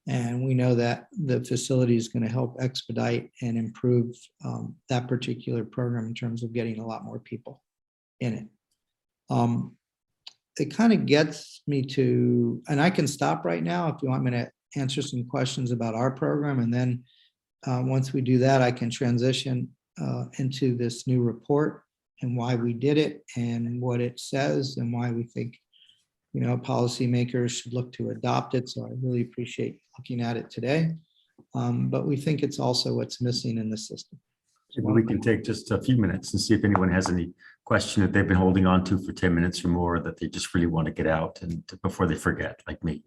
And we know that the facility is going to help expedite and improve that particular program in terms of getting a lot more people in it. It kind of gets me to, and I can stop right now if you want me to answer some questions about our program. And then once we do that, I can transition into this new report and why we did it and what it says and why we think, you know, policymakers should look to adopt it. So I really appreciate looking at it today. But we think it's also what's missing in the system. Maybe we can take just a few minutes and see if anyone has any question that they've been holding on to for 10 minutes or more that they just really want to get out and before they forget, like me.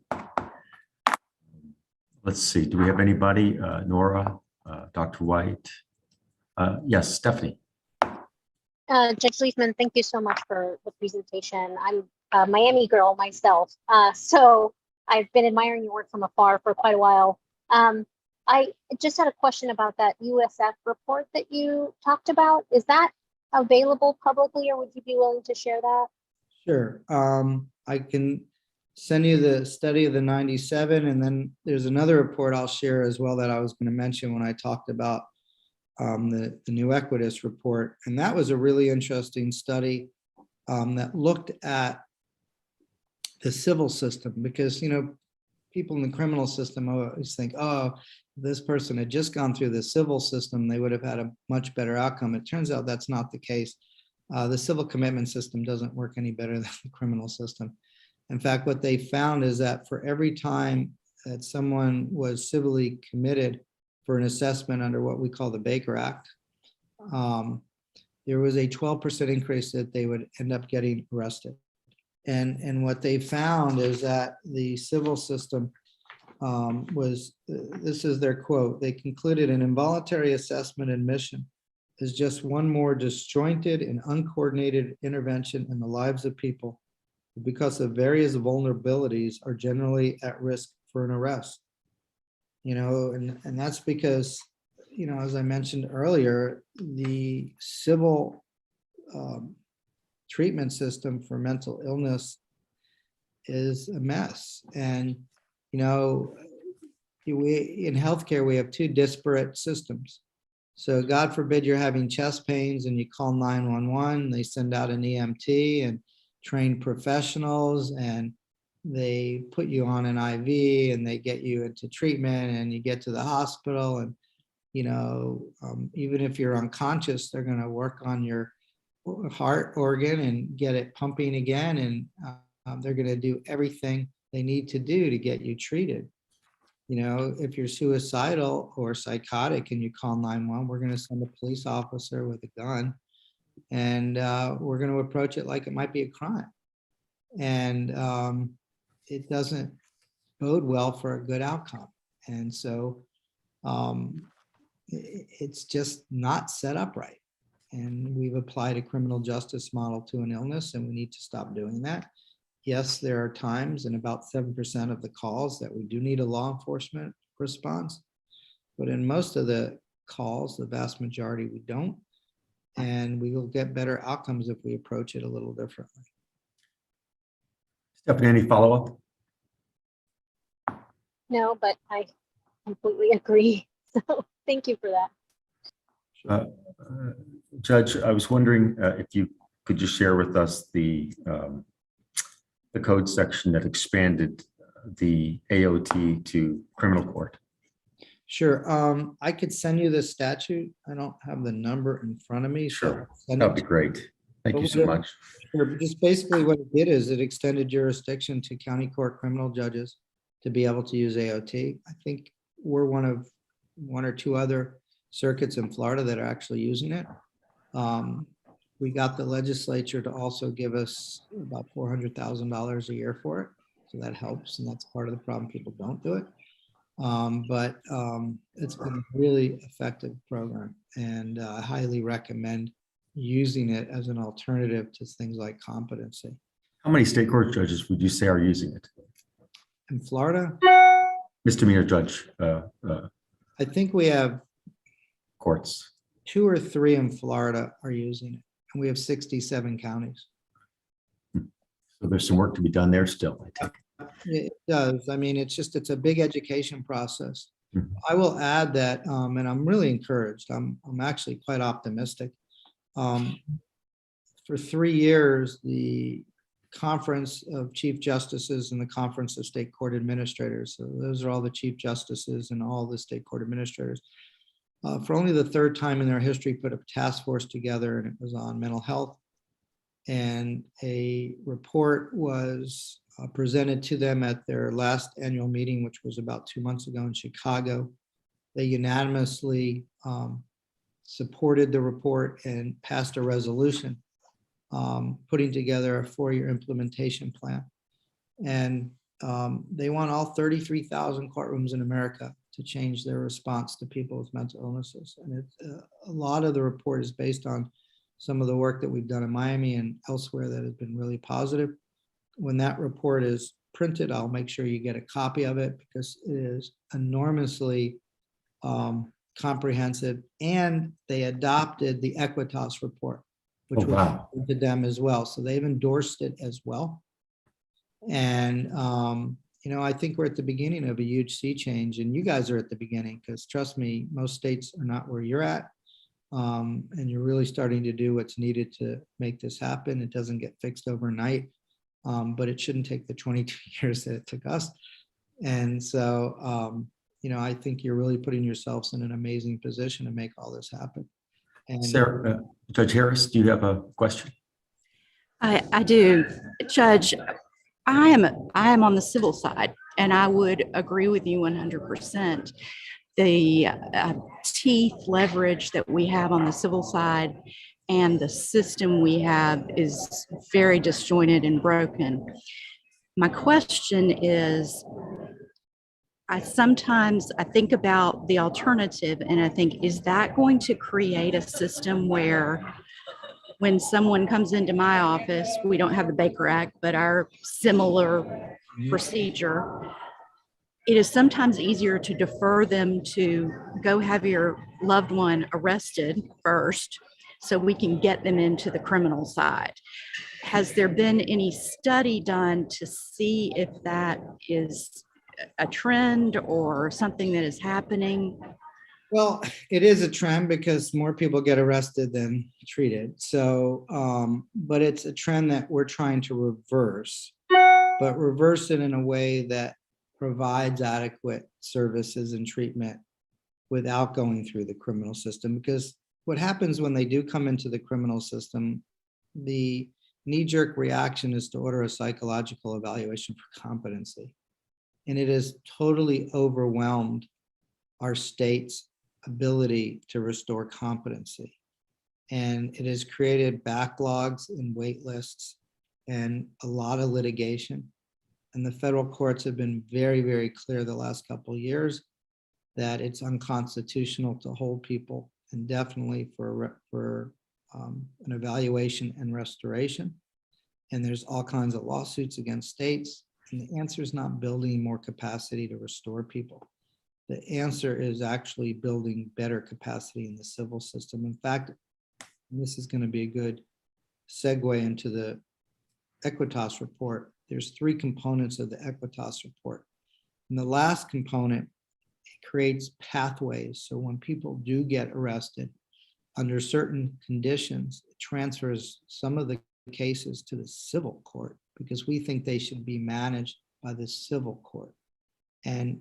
Let's see, do we have anybody? Nora, Dr. White? Yes, Stephanie. Judge Leifman, thank you so much for the presentation. I'm a Miami girl myself, so I've been admiring your work from afar for quite a while. I just had a question about that USF report that you talked about. Is that available publicly, or would you be willing to share that? Sure. I can send you the study of the 97, and then there's another report I'll share as well that I was going to mention when I talked about the new Equitas report. And that was a really interesting study that looked at the civil system, because, you know, people in the criminal system always think, oh, if this person had just gone through the civil system, they would have had a much better outcome. It turns out that's not the case. The civil commitment system doesn't work any better than the criminal system. In fact, what they found is that for every time that someone was civilly committed for an assessment under what we call the Baker Act, there was a 12% increase that they would end up getting arrested. And what they found is that the civil system this is their quote, they concluded an involuntary assessment admission is just one more disjointed and uncoordinated intervention in the lives of people who, because of various vulnerabilities, are generally at risk for an arrest. And that's because, as I mentioned earlier, the civil treatment system for mental illness is a mess. And, in healthcare, we have two disparate systems. So God forbid you're having chest pains and you call 911, they send out an EMT and trained professionals, and they put you on an IV and they get you into treatment and you get to the hospital, and even if you're unconscious, they're going to work on your heart organ and get it pumping again, and they're going to do everything they need to do to get you treated. If you're suicidal or psychotic and you call 911, we're going to send a police officer with a gun, and we're going to approach it like it might be a crime. And it doesn't bode well for a good outcome. And so it's just not set up right. And we've applied a criminal justice model to an illness, and we need to stop doing that. Yes, there are times in about 7% of the calls that we do need a law enforcement response, but in most of the calls, the vast majority, we don't. And we will get better outcomes if we approach it a little differently. Stephanie, any follow-up? No, but I completely agree. So thank you for that. Judge, I was wondering if you could just share with us the code section that expanded the AOT to criminal court. Sure. I could send you the statute. I don't have the number in front of me. Sure, So that'd be great. Thank you so much. Sure, but just basically what it did is it extended jurisdiction to county court criminal judges to be able to use AOT. I think we're one or two other circuits in Florida that are actually using it. We got the legislature to also give us about $400,000 a year for it. So that helps, and that's part of the problem. People don't do it. But it's been a really effective program, and I highly recommend using it as an alternative to things like competency. How many state court judges would you say are using it? In Florida? Misdemeanor judge I think we have courts. 2 or 3 in Florida are using it, and we have 67 counties. So there's some work to be done there still, I think. It does. I mean, it's a big education process. Mhm. I will add that, and I'm really encouraged. I'm actually quite optimistic. For 3 years, the Conference of Chief Justices and the Conference of State Court Administrators, so those are all the Chief Justices and all the State Court Administrators, for only the 3rd time in their history, put a task force together, and it was on mental health. And a report was presented to them at their last annual meeting, which was about 2 months ago in Chicago. They unanimously supported the report and passed a resolution putting together a 4-year implementation plan. And they want all 33,000 courtrooms in America to change their response to people with mental illnesses. And a lot of the report is based on some of the work that we've done in Miami and elsewhere that has been really positive. When that report is printed, I'll make sure you get a copy of it, because it is enormously comprehensive. And they adopted the Equitas report, which was to them as well. So they've endorsed it as well. And, I think we're at the beginning of a huge sea change, and you guys are at the beginning, because trust me, most states are not where you're at. And you're really starting to do what's needed to make this happen. It doesn't get fixed overnight, but it shouldn't take the 22 years that it took us. And so, I think you're really putting yourselves in an amazing position to make all this happen. And Sarah, Judge Harris, do you have a question? I do. Judge, I am on the civil side, and I would agree with you 100%. The teeth leverage that we have on the civil side and the system we have is very disjointed and broken. My question is, I think about the alternative and I think, is that going to create a system where when someone comes into my office, we don't have the Baker Act, but our similar procedure, it is sometimes easier to defer them to go have your loved one arrested first so we can get them into the criminal side. Has there been any study done to see if that is a trend or something that is happening? Well, it is a trend because more people get arrested than treated. So, but it's a trend that we're trying to reverse, but reverse it in a way that provides adequate services and treatment without going through the criminal system. Because what happens when they do come into the criminal system, the knee-jerk reaction is to order a psychological evaluation for competency. And it has totally overwhelmed our state's ability to restore competency. And it has created backlogs and wait lists and a lot of litigation. And the federal courts have been very, very clear the last couple of years that it's unconstitutional to hold people indefinitely for an evaluation and restoration. And there's all kinds of lawsuits against states. And the answer is not building more capacity to restore people. The answer is actually building better capacity in the civil system. In fact, this is going to be a good segue into the Equitas report. There's 3 components of the Equitas report. And the last component, it creates pathways. So when people do get arrested under certain conditions, it transfers some of the cases to the civil court because we think they should be managed by the civil court. And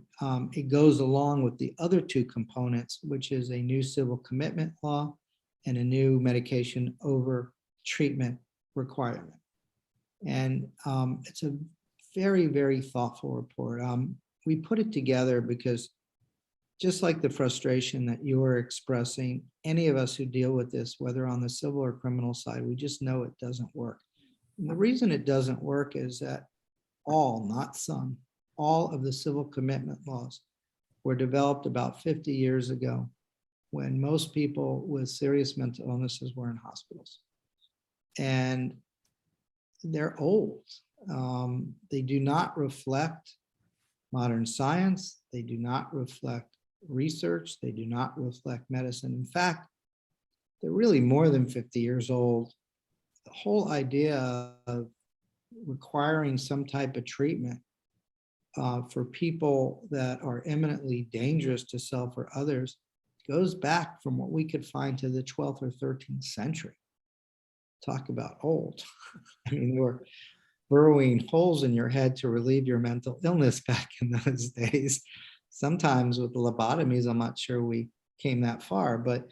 it goes along with the other 2 components, which is a new civil commitment law and a new medication over treatment requirement. And it's a very, very thoughtful report. We put it together because just like the frustration that you are expressing, any of us who deal with this, whether on the civil or criminal side, we just know it doesn't work. And the reason it doesn't work is that all, not some, all of the civil commitment laws were developed about 50 years ago when most people with serious mental illnesses were in hospitals. And they're old. They do not reflect modern science. They do not reflect research. They do not reflect medicine. In fact, they're really more than 50 years old. The whole idea of requiring some type of treatment for people that are eminently dangerous to self or others goes back from what we could find to the 12th or 13th century. Talk about old. I mean, they were burrowing holes in your head to relieve your mental illness back in those days. Sometimes with the lobotomies, I'm not sure we came that far, but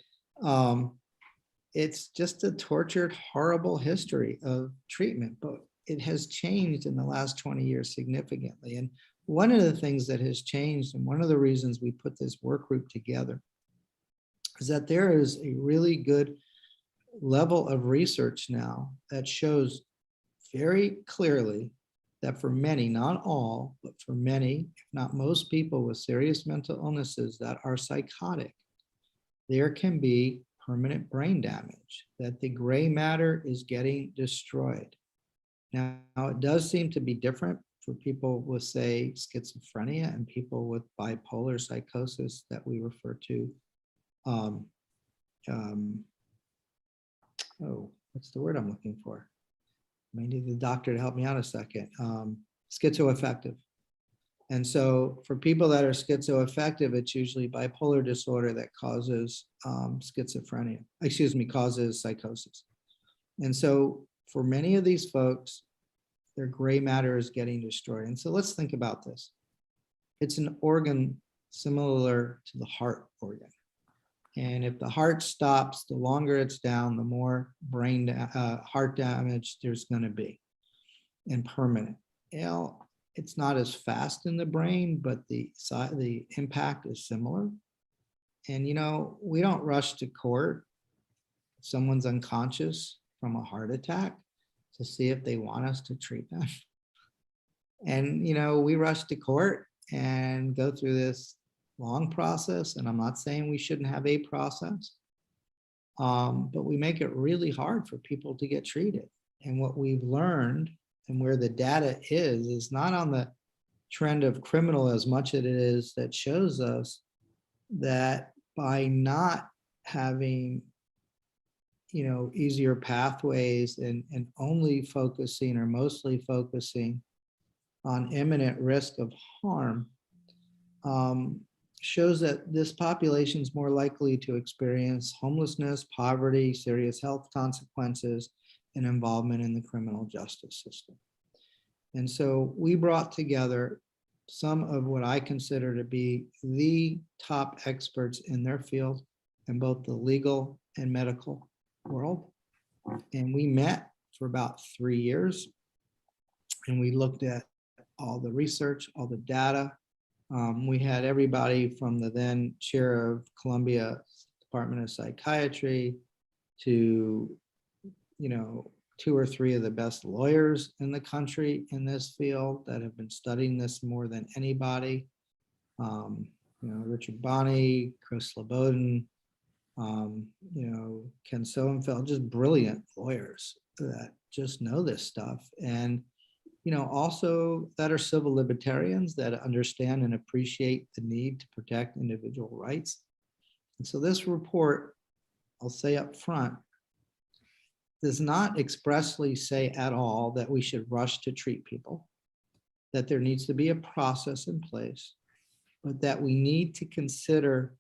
it's just a tortured, horrible history of treatment. But it has changed in the last 20 years significantly. And one of the things that has changed, and one of the reasons we put this work group together, is that there is a really good level of research now that shows very clearly that for many, not all, but for many, if not most people with serious mental illnesses that are psychotic, there can be permanent brain damage, that the gray matter is getting destroyed. Now, it does seem to be different for people with, say, schizophrenia and people with bipolar psychosis that we refer to. What's the word I'm looking for? I may need the doctor to help me out a second. Schizoaffective. And so for people that are schizoaffective, it's usually bipolar disorder that causes schizophrenia, causes psychosis. And so for many of these folks, their gray matter is getting destroyed. And so let's think about this. It's an organ similar to the heart organ. And if the heart stops, the longer it's down, the more heart damage there's going to be, and permanent. it's not as fast in the brain, but the impact is similar. And, we don't rush to court if someone's unconscious from a heart attack to see if they want us to treat them. And, we rush to court and go through this long process. And I'm not saying we shouldn't have a process, but we make it really hard for people to get treated. And what we've learned and where the data is not on the trend of criminal as much as it is that shows us that by not having, easier pathways and only focusing or mostly focusing on imminent risk of harm, shows that this population is more likely to experience homelessness, poverty, serious health consequences, and involvement in the criminal justice system. And so we brought together some of what I consider to be the top experts in their field in both the legal and medical world. And we met for about 3 years, and we looked at all the research, all the data. We had everybody from the then chair of Columbia Department of Psychiatry to, 2 or 3 of the best lawyers in the country in this field that have been studying this more than anybody. Richard Bonney, Chris Slobodin, Ken Soenfeld, just brilliant lawyers that just know this stuff. And, also that are civil libertarians that understand and appreciate the need to protect individual rights. And so this report, I'll say up front, does not expressly say at all that we should rush to treat people, that there needs to be a process in place, but that we need to consider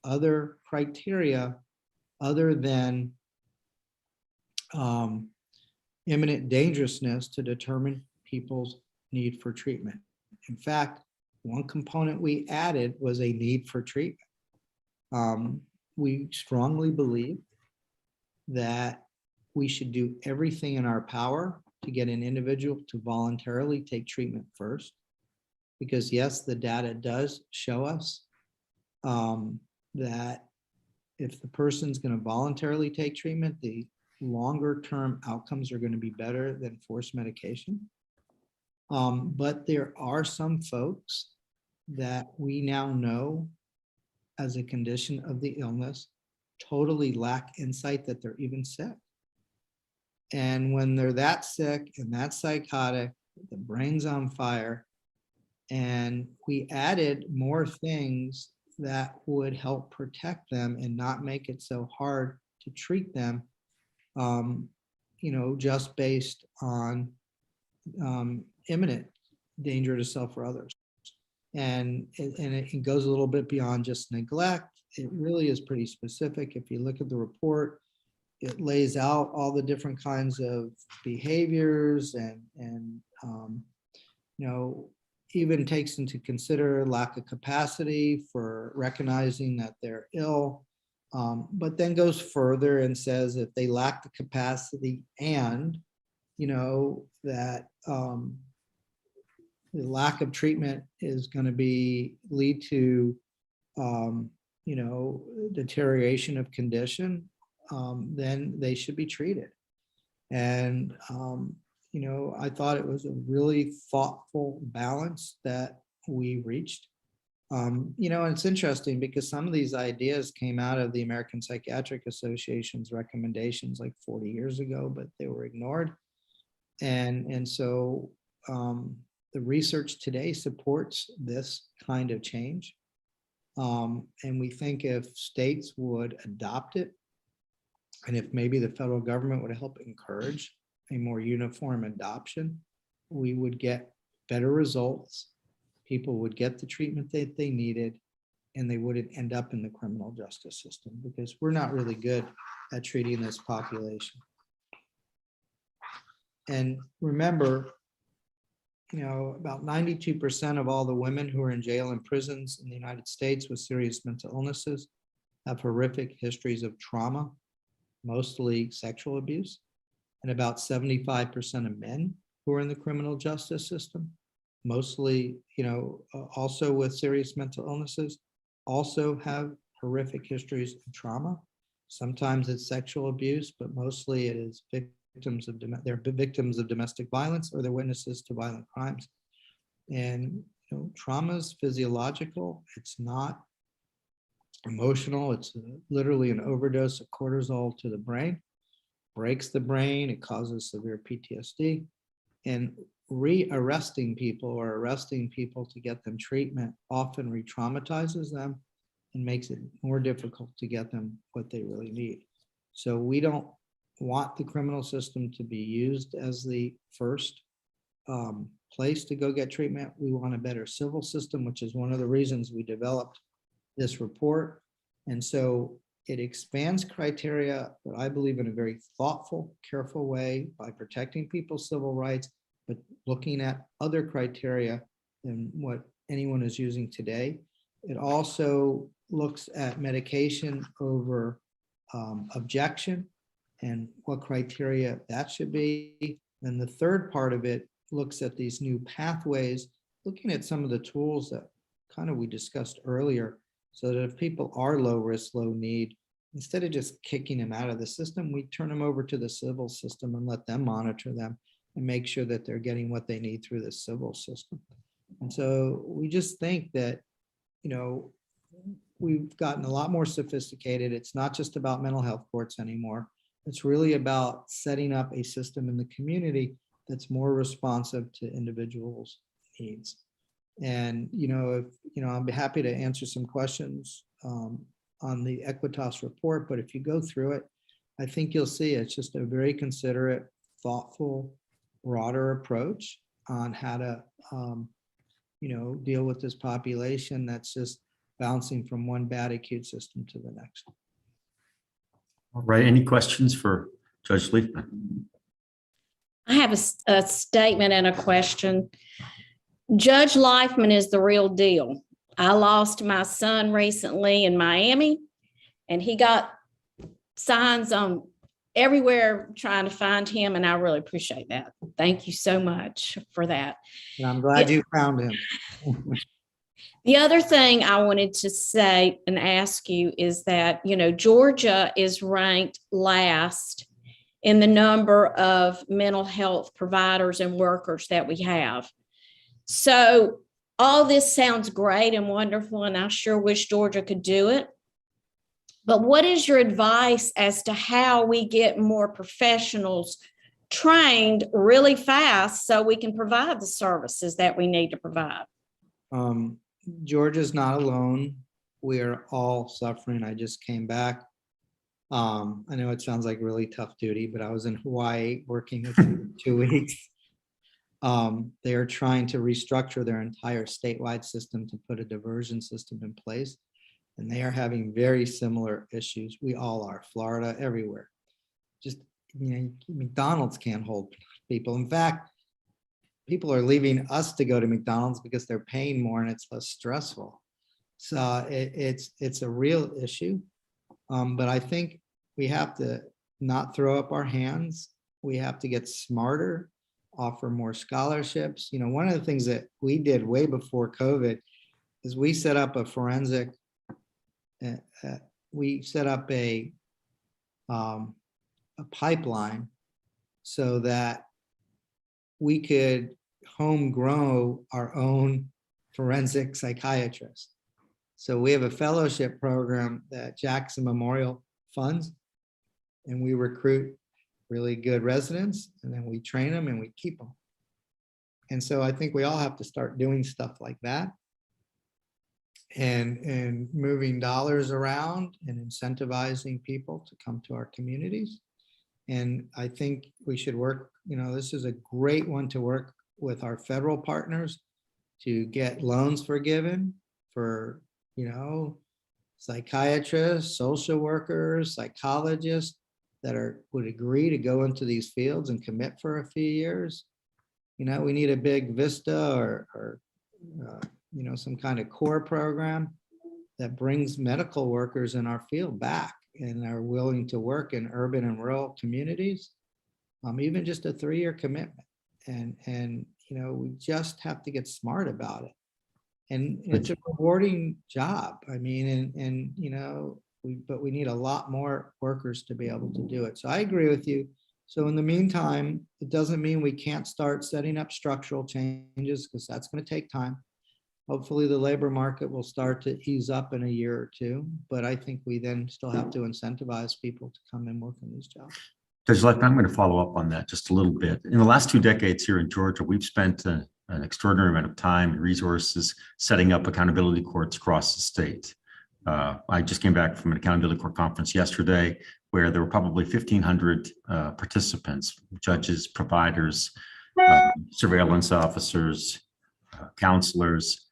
other criteria other than imminent dangerousness to determine people's need for treatment. In fact, one component we added was a need for treatment. We strongly believe that we should do everything in our power to get an individual to voluntarily take treatment first. Because yes, the data does show us that if the person's going to voluntarily take treatment, the longer term outcomes are going to be better than forced medication. But there are some folks that we now know as a condition of the illness totally lack insight that they're even sick. And when they're that sick and that psychotic, the brain's on fire, and we added more things that would help protect them and not make it so hard to treat them, just based on imminent danger to self or others. And it goes a little bit beyond just neglect. It really is pretty specific. If you look at the report, it lays out all the different kinds of behaviors and even takes into consider lack of capacity for recognizing that they're ill, but then goes further and says if they lack the capacity and, that the lack of treatment is going to lead to, deterioration of condition, then they should be treated. And, I thought it was a really thoughtful balance that we reached. And it's interesting because some of these ideas came out of the American Psychiatric Association's recommendations like 40 years ago, but they were ignored. And so the research today supports this kind of change. And we think if states would adopt it, and if maybe the federal government would help encourage a more uniform adoption, we would get better results. People would get the treatment that they needed, and they wouldn't end up in the criminal justice system because we're not really good at treating this population. And remember, about 92% of all the women who are in jail and prisons in the United States with serious mental illnesses have horrific histories of trauma, mostly sexual abuse. And about 75% of men who who are in the criminal justice system, mostly, also with serious mental illnesses, also have horrific histories of trauma. Sometimes it's sexual abuse, but mostly it is they're victims of domestic violence or they're witnesses to violent crimes. And trauma is physiological. It's not emotional. It's literally an overdose of cortisol to the brain, breaks the brain. It causes severe PTSD. And re-arresting people or arresting people to get them treatment often re-traumatizes them and makes it more difficult to get them what they really need. So we don't want the criminal system to be used as the first place to go get treatment. We want a better civil system, which is one of the reasons we developed this report. And so it expands criteria, but I believe in a very thoughtful, careful way by protecting people's civil rights, but looking at other criteria than what anyone is using today. It also looks at medication over objection and what criteria that should be. And the third part of it looks at these new pathways, looking at some of the tools that kind of we discussed earlier, so that if people are low risk, low need, instead of just kicking them out of the system, we turn them over to the civil system and let them monitor them and make sure that they're getting what they need through the civil system. And so we just think that, we've gotten a lot more sophisticated. It's not just about mental health courts anymore. It's really about setting up a system in the community that's more responsive to individuals' needs. And, I'll be happy to answer some questions on the Equitas report, but if you go through it, I think you'll see it's just a very considerate, thoughtful, broader approach on how to, deal with this population that's just bouncing from one bad acute system to the next. All right, any questions for Judge Leifman? I have a statement and a question. Judge Leifman is the real deal. I lost my son recently in Miami, and he got signs on everywhere trying to find him, and I really appreciate that. Thank you so much for that. And I'm glad you found him. The other thing I wanted to say and ask you is that, Georgia is ranked last in the number of mental health providers and workers that we have. So all this sounds great and wonderful, and I sure wish Georgia could do it. But what is your advice as to how we get more professionals trained really fast so we can provide the services that we need to provide? Georgia's not alone. We are all suffering. I just came back. I know it sounds like really tough duty, but I was in Hawaii working with them for 2 weeks. They are trying to restructure their entire statewide system to put a diversion system in place. And they are having very similar issues. We all are, Florida, everywhere. Just, McDonald's can't hold people. In fact, people are leaving us to go to McDonald's because they're paying more and it's less stressful. So it's a real issue. But I think we have to not throw up our hands. We have to get smarter, offer more scholarships. One of the things that we did way before COVID is we set up a forensic, we set up a pipeline so that we could home grow our own forensic psychiatrist. So we have a fellowship program that Jackson Memorial funds, and we recruit really good residents, and then we train them and we keep them. And so I think we all have to start doing stuff like that and moving dollars around and incentivizing people to come to our communities. And I think we should work, this is a great one to work with our federal partners to get loans forgiven for, psychiatrists, social workers, psychologists that would agree to go into these fields and commit for a few years. We need a big VISTA or some kind of core program that brings medical workers in our field back and are willing to work in urban and rural communities, even just a 3-year commitment. And we just have to get smart about it. And it's a rewarding job. I mean, but we need a lot more workers to be able to do it. So I agree with you. So in the meantime, it doesn't mean we can't start setting up structural changes, because that's going to take time. Hopefully the labor market will start to ease up in a year or two, but I think we then still have to incentivize people to come and work in these jobs. Judge Leckman, I'm going to follow up on that just a little bit. In the last 2 decades here in Georgia, we've spent an extraordinary amount of time and resources setting up accountability courts across the state. I just came back from an accountability court conference yesterday where there were probably 1,500 participants, judges, providers, surveillance officers, counselors.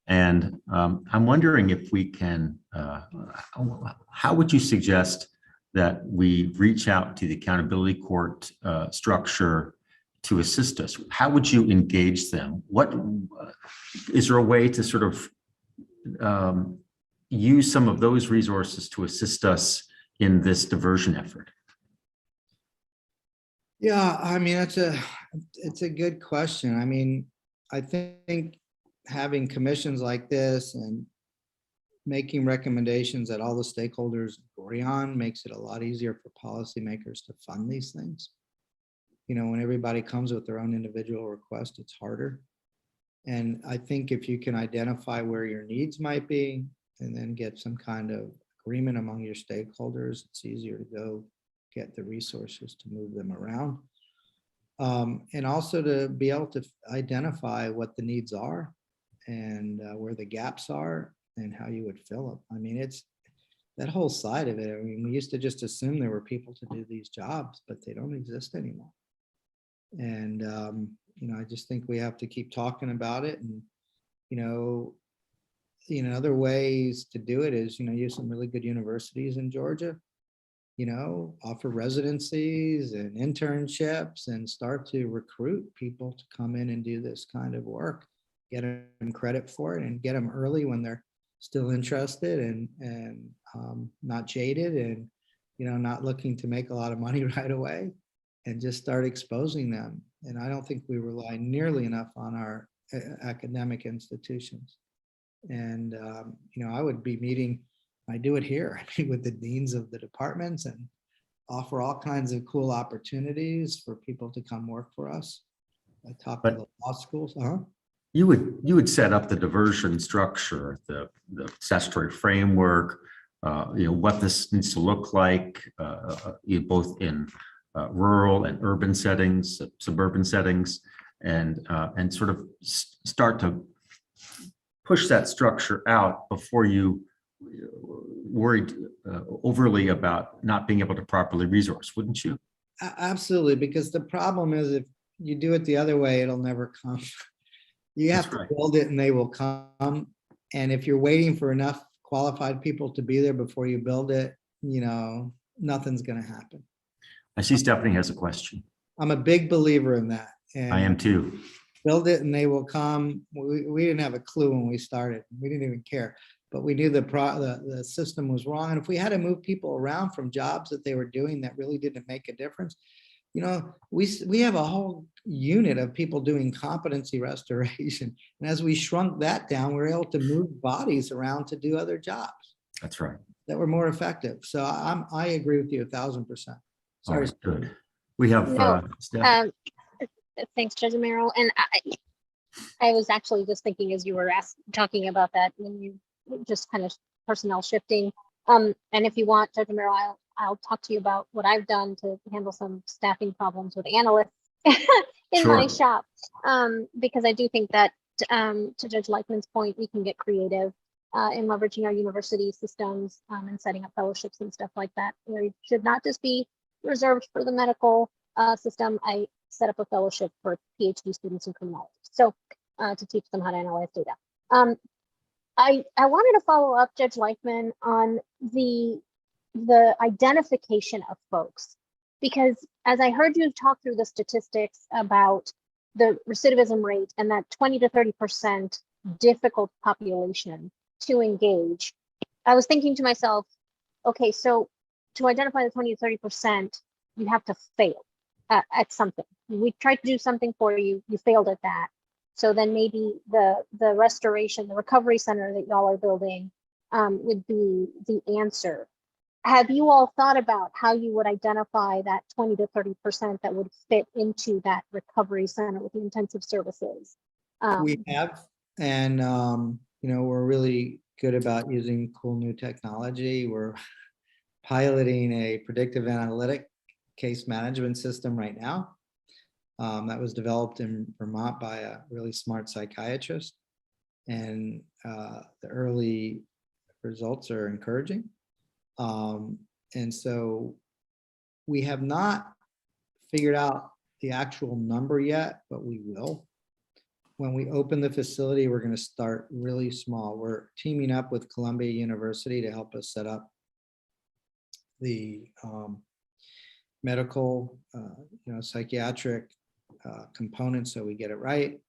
And I'm wondering if we can, how would you suggest that we reach out to the accountability court structure to assist us? How would you engage them? What is there a way to sort of use some of those resources to assist us in this diversion effort? Yeah, I mean, it's a good question. I mean, I think having commissions like this and making recommendations that all the stakeholders agree on makes it a lot easier for policymakers to fund these things. When everybody comes with their own individual request, it's harder. And I think if you can identify where your needs might be and then get some kind of agreement among your stakeholders, it's easier to go get the resources to move them around. And also to be able to identify what the needs are and where the gaps are and how you would fill them. I mean, it's that whole side of it. I mean, we used to just assume there were people to do these jobs, but they don't exist anymore. And, I just think we have to keep talking about it. And, other ways to do it is, use some really good universities in Georgia, offer residencies and internships and start to recruit people to come in and do this kind of work, get them credit for it and get them early when they're still interested and not jaded and, not looking to make a lot of money right away, and just start exposing them. And I don't think we rely nearly enough on our academic institutions. And, I would be meeting, I do it here, I meet with the deans of the departments and offer all kinds of cool opportunities for people to come work for us. I talk to the law schools. You would set up the diversion structure, the statutory framework, what this needs to look like, both in rural and urban settings, suburban settings, and sort of start to push that structure out before you worried overly about not being able to properly resource, wouldn't you? Absolutely, because the problem is if you do it the other way, it'll never come. You have to build it and they will come. And if you're waiting for enough qualified people to be there before you build it, nothing's going to happen. I see Stephanie has a question. I'm a big believer in that. And I am too. Build it and they will come. We didn't have a clue when we started. We didn't even care, but we knew the system was wrong. And if we had to move people around from jobs that they were doing that really didn't make a difference, we have a whole unit of people doing competency restoration. And as we shrunk that down, we were able to move bodies around to do other jobs. That's right. That were more effective. So I agree with you 1,000%. All right, good. We have Steph. Thanks, Judge Amaro. And I was actually just thinking as you were talking about that, when you just kind of personnel shifting. And if you want, Judge Amaro, I'll talk to you about what I've done to handle some staffing problems with analysts in my shop. Because I do think that, to Judge Leichman's point, we can get creative in leveraging our university systems and setting up fellowships and stuff like that. It should not just be reserved for the medical system. I set up a fellowship for PhD students in criminology, so to teach them how to analyze data. I wanted to follow up, Judge Leichman, on the identification of folks, because as I heard you talk through the statistics about the recidivism rate and that 20 to 30% difficult population to engage, I was thinking to myself, okay, so to identify the 20 to 30%, you have to fail. at something. We tried to do something for you, you failed at that. So then maybe the restoration, the recovery center that y'all are building would be the answer. Have you all thought about how you would identify that 20 to 30% that would fit into that recovery center with the intensive services? We have, and we're really good about using cool new technology. We're piloting a predictive analytic case management system right now. That was developed in Vermont by a really smart psychiatrist, and the early results are encouraging. And so we have not figured out the actual number yet, but we will. When we open the facility, we're going to start really small. We're teaming up with Columbia University to help us set up the medical, psychiatric component so we get it right.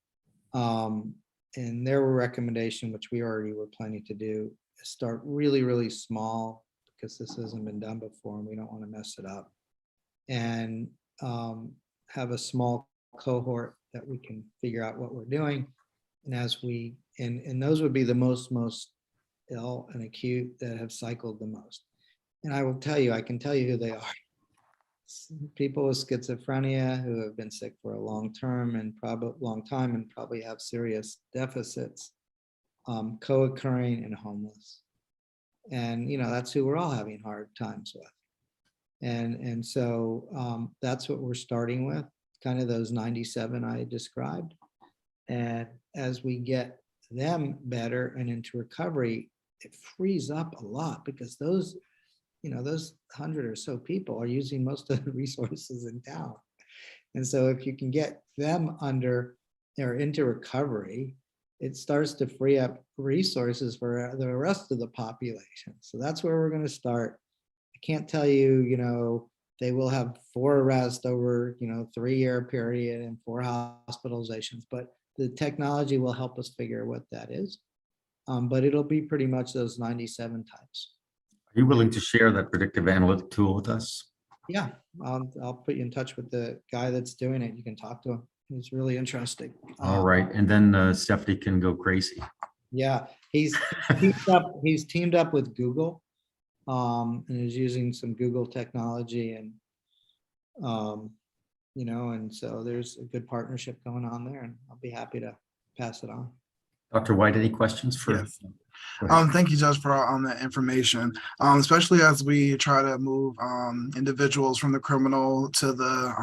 And their recommendation, which we already were planning to do, is start really, really small, because this hasn't been done before and we don't want to mess it up. And have a small cohort that we can figure out what we're doing. And as we, and those would be the most ill and acute that have cycled the most. And I will tell you, I can tell you who they are. People with schizophrenia who have been sick for a long time and probably have serious deficits, co-occurring and homeless. And that's who we're all having hard times with. And so that's what we're starting with, kind of those 97 I described. And as we get them better and into recovery, it frees up a lot, because those 100 or so people are using most of the resources in town. And so if you can get them under or into recovery, it starts to free up resources for the rest of the population. So that's where we're going to start. I can't tell you, they will have 4 arrests over, 3-year period and 4 hospitalizations, but the technology will help us figure what that is. But it'll be pretty much those 97 types. Are you willing to share that predictive analytic tool with us? Yeah, I'll put you in touch with the guy that's doing it. You can talk to him. He's really interesting. All right, and then Stephanie can go crazy. Yeah, he's teamed up with Google, and is using some Google technology, and and so there's a good partnership going on there, and I'll be happy to pass it on. Dr. White, any questions for? Yes. Thank you, Judge, for all that information, especially as we try to move individuals from the criminal to the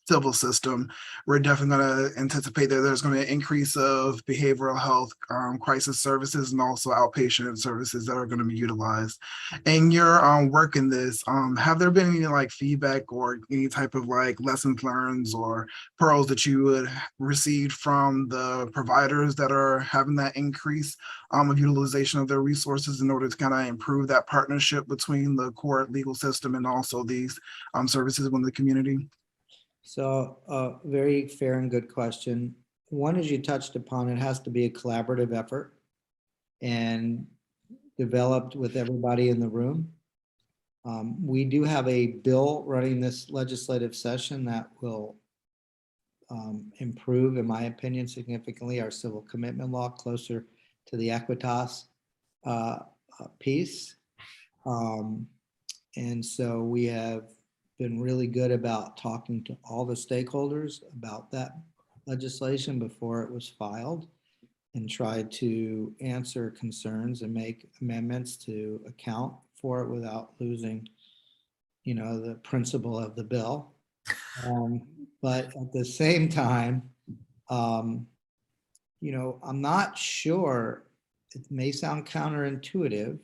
civil system. We're definitely going to anticipate that there's going to be an increase of behavioral health crisis services and also outpatient services that are going to be utilized. In your work in this, have there been any feedback or any type of lessons learned or pearls that you would receive from the providers that are having that increase of utilization of their resources in order to kind of improve that partnership between the court legal system and also these services within the community? So very fair and good question. One, as you touched upon, it has to be a collaborative effort and developed with everybody in the room. We do have a bill running this legislative session that will improve, in my opinion, significantly our civil commitment law closer to the Equitas piece. And so we have been really good about talking to all the stakeholders about that legislation before it was filed, and tried to answer concerns and make amendments to account for it without losing, the principle of the bill. But at the same time, I'm not sure, it may sound counterintuitive,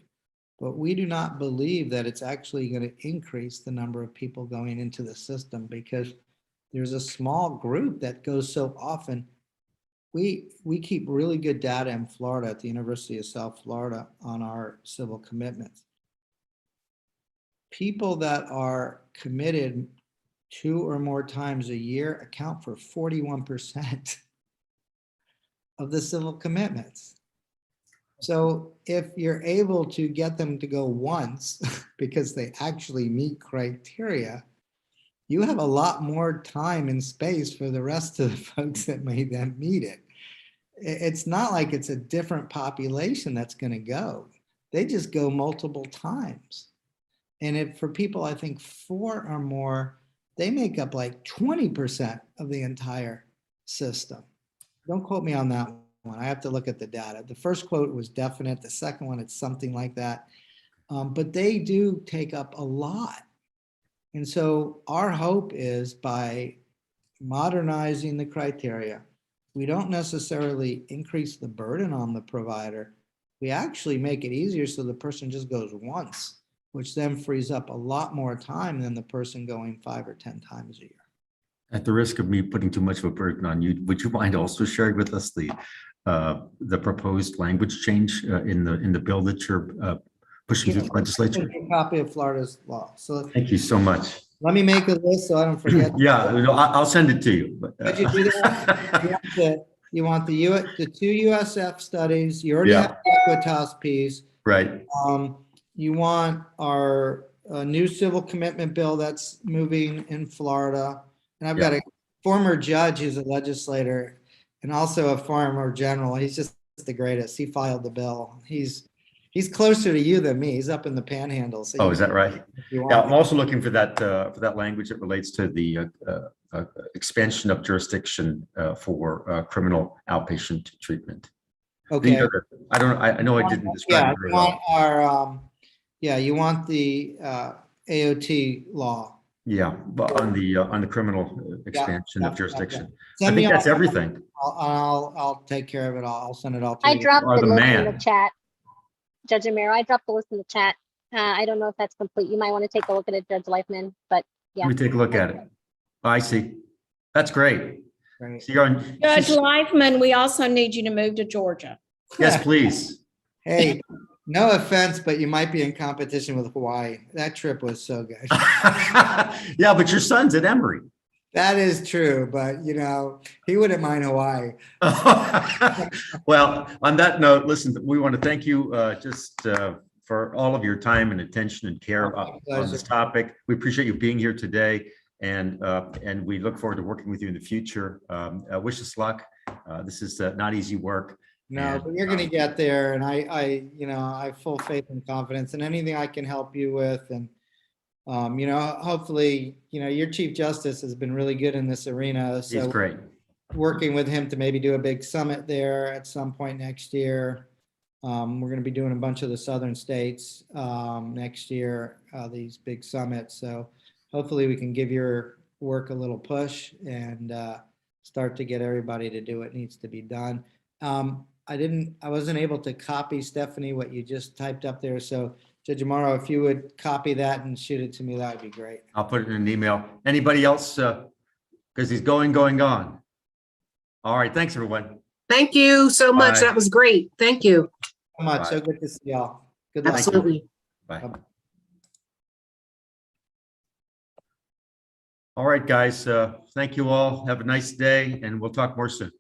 but we do not believe that it's actually going to increase the number of people going into the system, because there's a small group that goes so often. We keep really good data in Florida at the University of South Florida on our civil commitments. People that are committed 2 or more times a year account for 41% of the civil commitments. So if you're able to get them to go once because they actually meet criteria, you have a lot more time and space for the rest of the folks that may then need it. It's not like it's a different population that's going to go. They just go multiple times. And for people, I think 4 or more, they make up like 20% of the entire system. Don't quote me on that one. I have to look at the data. The first quote was definite. The second one, it's something like that. But they do take up a lot. And so our hope is by modernizing the criteria, we don't necessarily increase the burden on the provider. We actually make it easier so the person just goes once, which then frees up a lot more time than the person going 5 or 10 times a year. At the risk of me putting too much of a burden on you, would you mind also sharing with us the proposed language change in the bill that you're pushing through the legislature? A copy of Florida's law. So Thank you so much. let me make a list so I don't forget. Yeah, no, I'll send it to you. But, Could you do that? You want the 2 USF studies. You already Yeah. have the Equitas piece. Right. You want our new civil commitment bill that's moving in Florida. And I've got a former judge who's a legislator and also a former general. He's just the greatest. He filed the bill. He's closer to you than me. He's up in the panhandle. So Oh, is that right? you Yeah, want- I'm also looking for that language that relates to the expansion of jurisdiction for criminal outpatient treatment. Okay. I know I didn't describe Yeah, it very you want well. you want the AOT law. Yeah, but on the criminal expansion of yeah. jurisdiction. I Send me think that's all- everything. I'll take care of it all. I'll send it all to I you. dropped are the the list in man. the chat. Judge Amaro, I dropped the list in the chat. I don't know if that's complete. You might want to take a look at it, Judge Leifman, but yeah. Let me take a look at it. I see. That's great. Right. So you're on, Judge Leifman, we also need you to move to Georgia. yes, please. Hey, no offense, but you might be in competition with Hawaii. That trip was so good. Yeah, but your son's at Emory. That is true, but he wouldn't mind Hawaii. Well, on that note, listen, we want to thank you for all of your time and attention and care on this topic. We appreciate you being here today, and we look forward to working with you in the future. Wish us luck. This is not easy work. No, but you're going to get there, and I have full faith and confidence in anything I can help you with, and hopefully, your Chief Justice has been really good in this arena. So He's great. Working with him to maybe do a big summit there at some point next year. We're going to be doing a bunch of the southern states next year, these big summits. So hopefully we can give your work a little push and start to get everybody to do what needs to be done. I wasn't able to copy, Stephanie, what you just typed up there. So Judge Amaro, if you would copy that and shoot it to me, that would be great. I'll put it in an email. Anybody else? Because he's going. All right. Thanks, everyone. Thank you so much. Bye. That was great. Thank you. So much. Bye. So good to see y'all. Good luck. Absolutely. Bye. All right, guys. Thank you all. Have a nice day, and we'll talk more soon.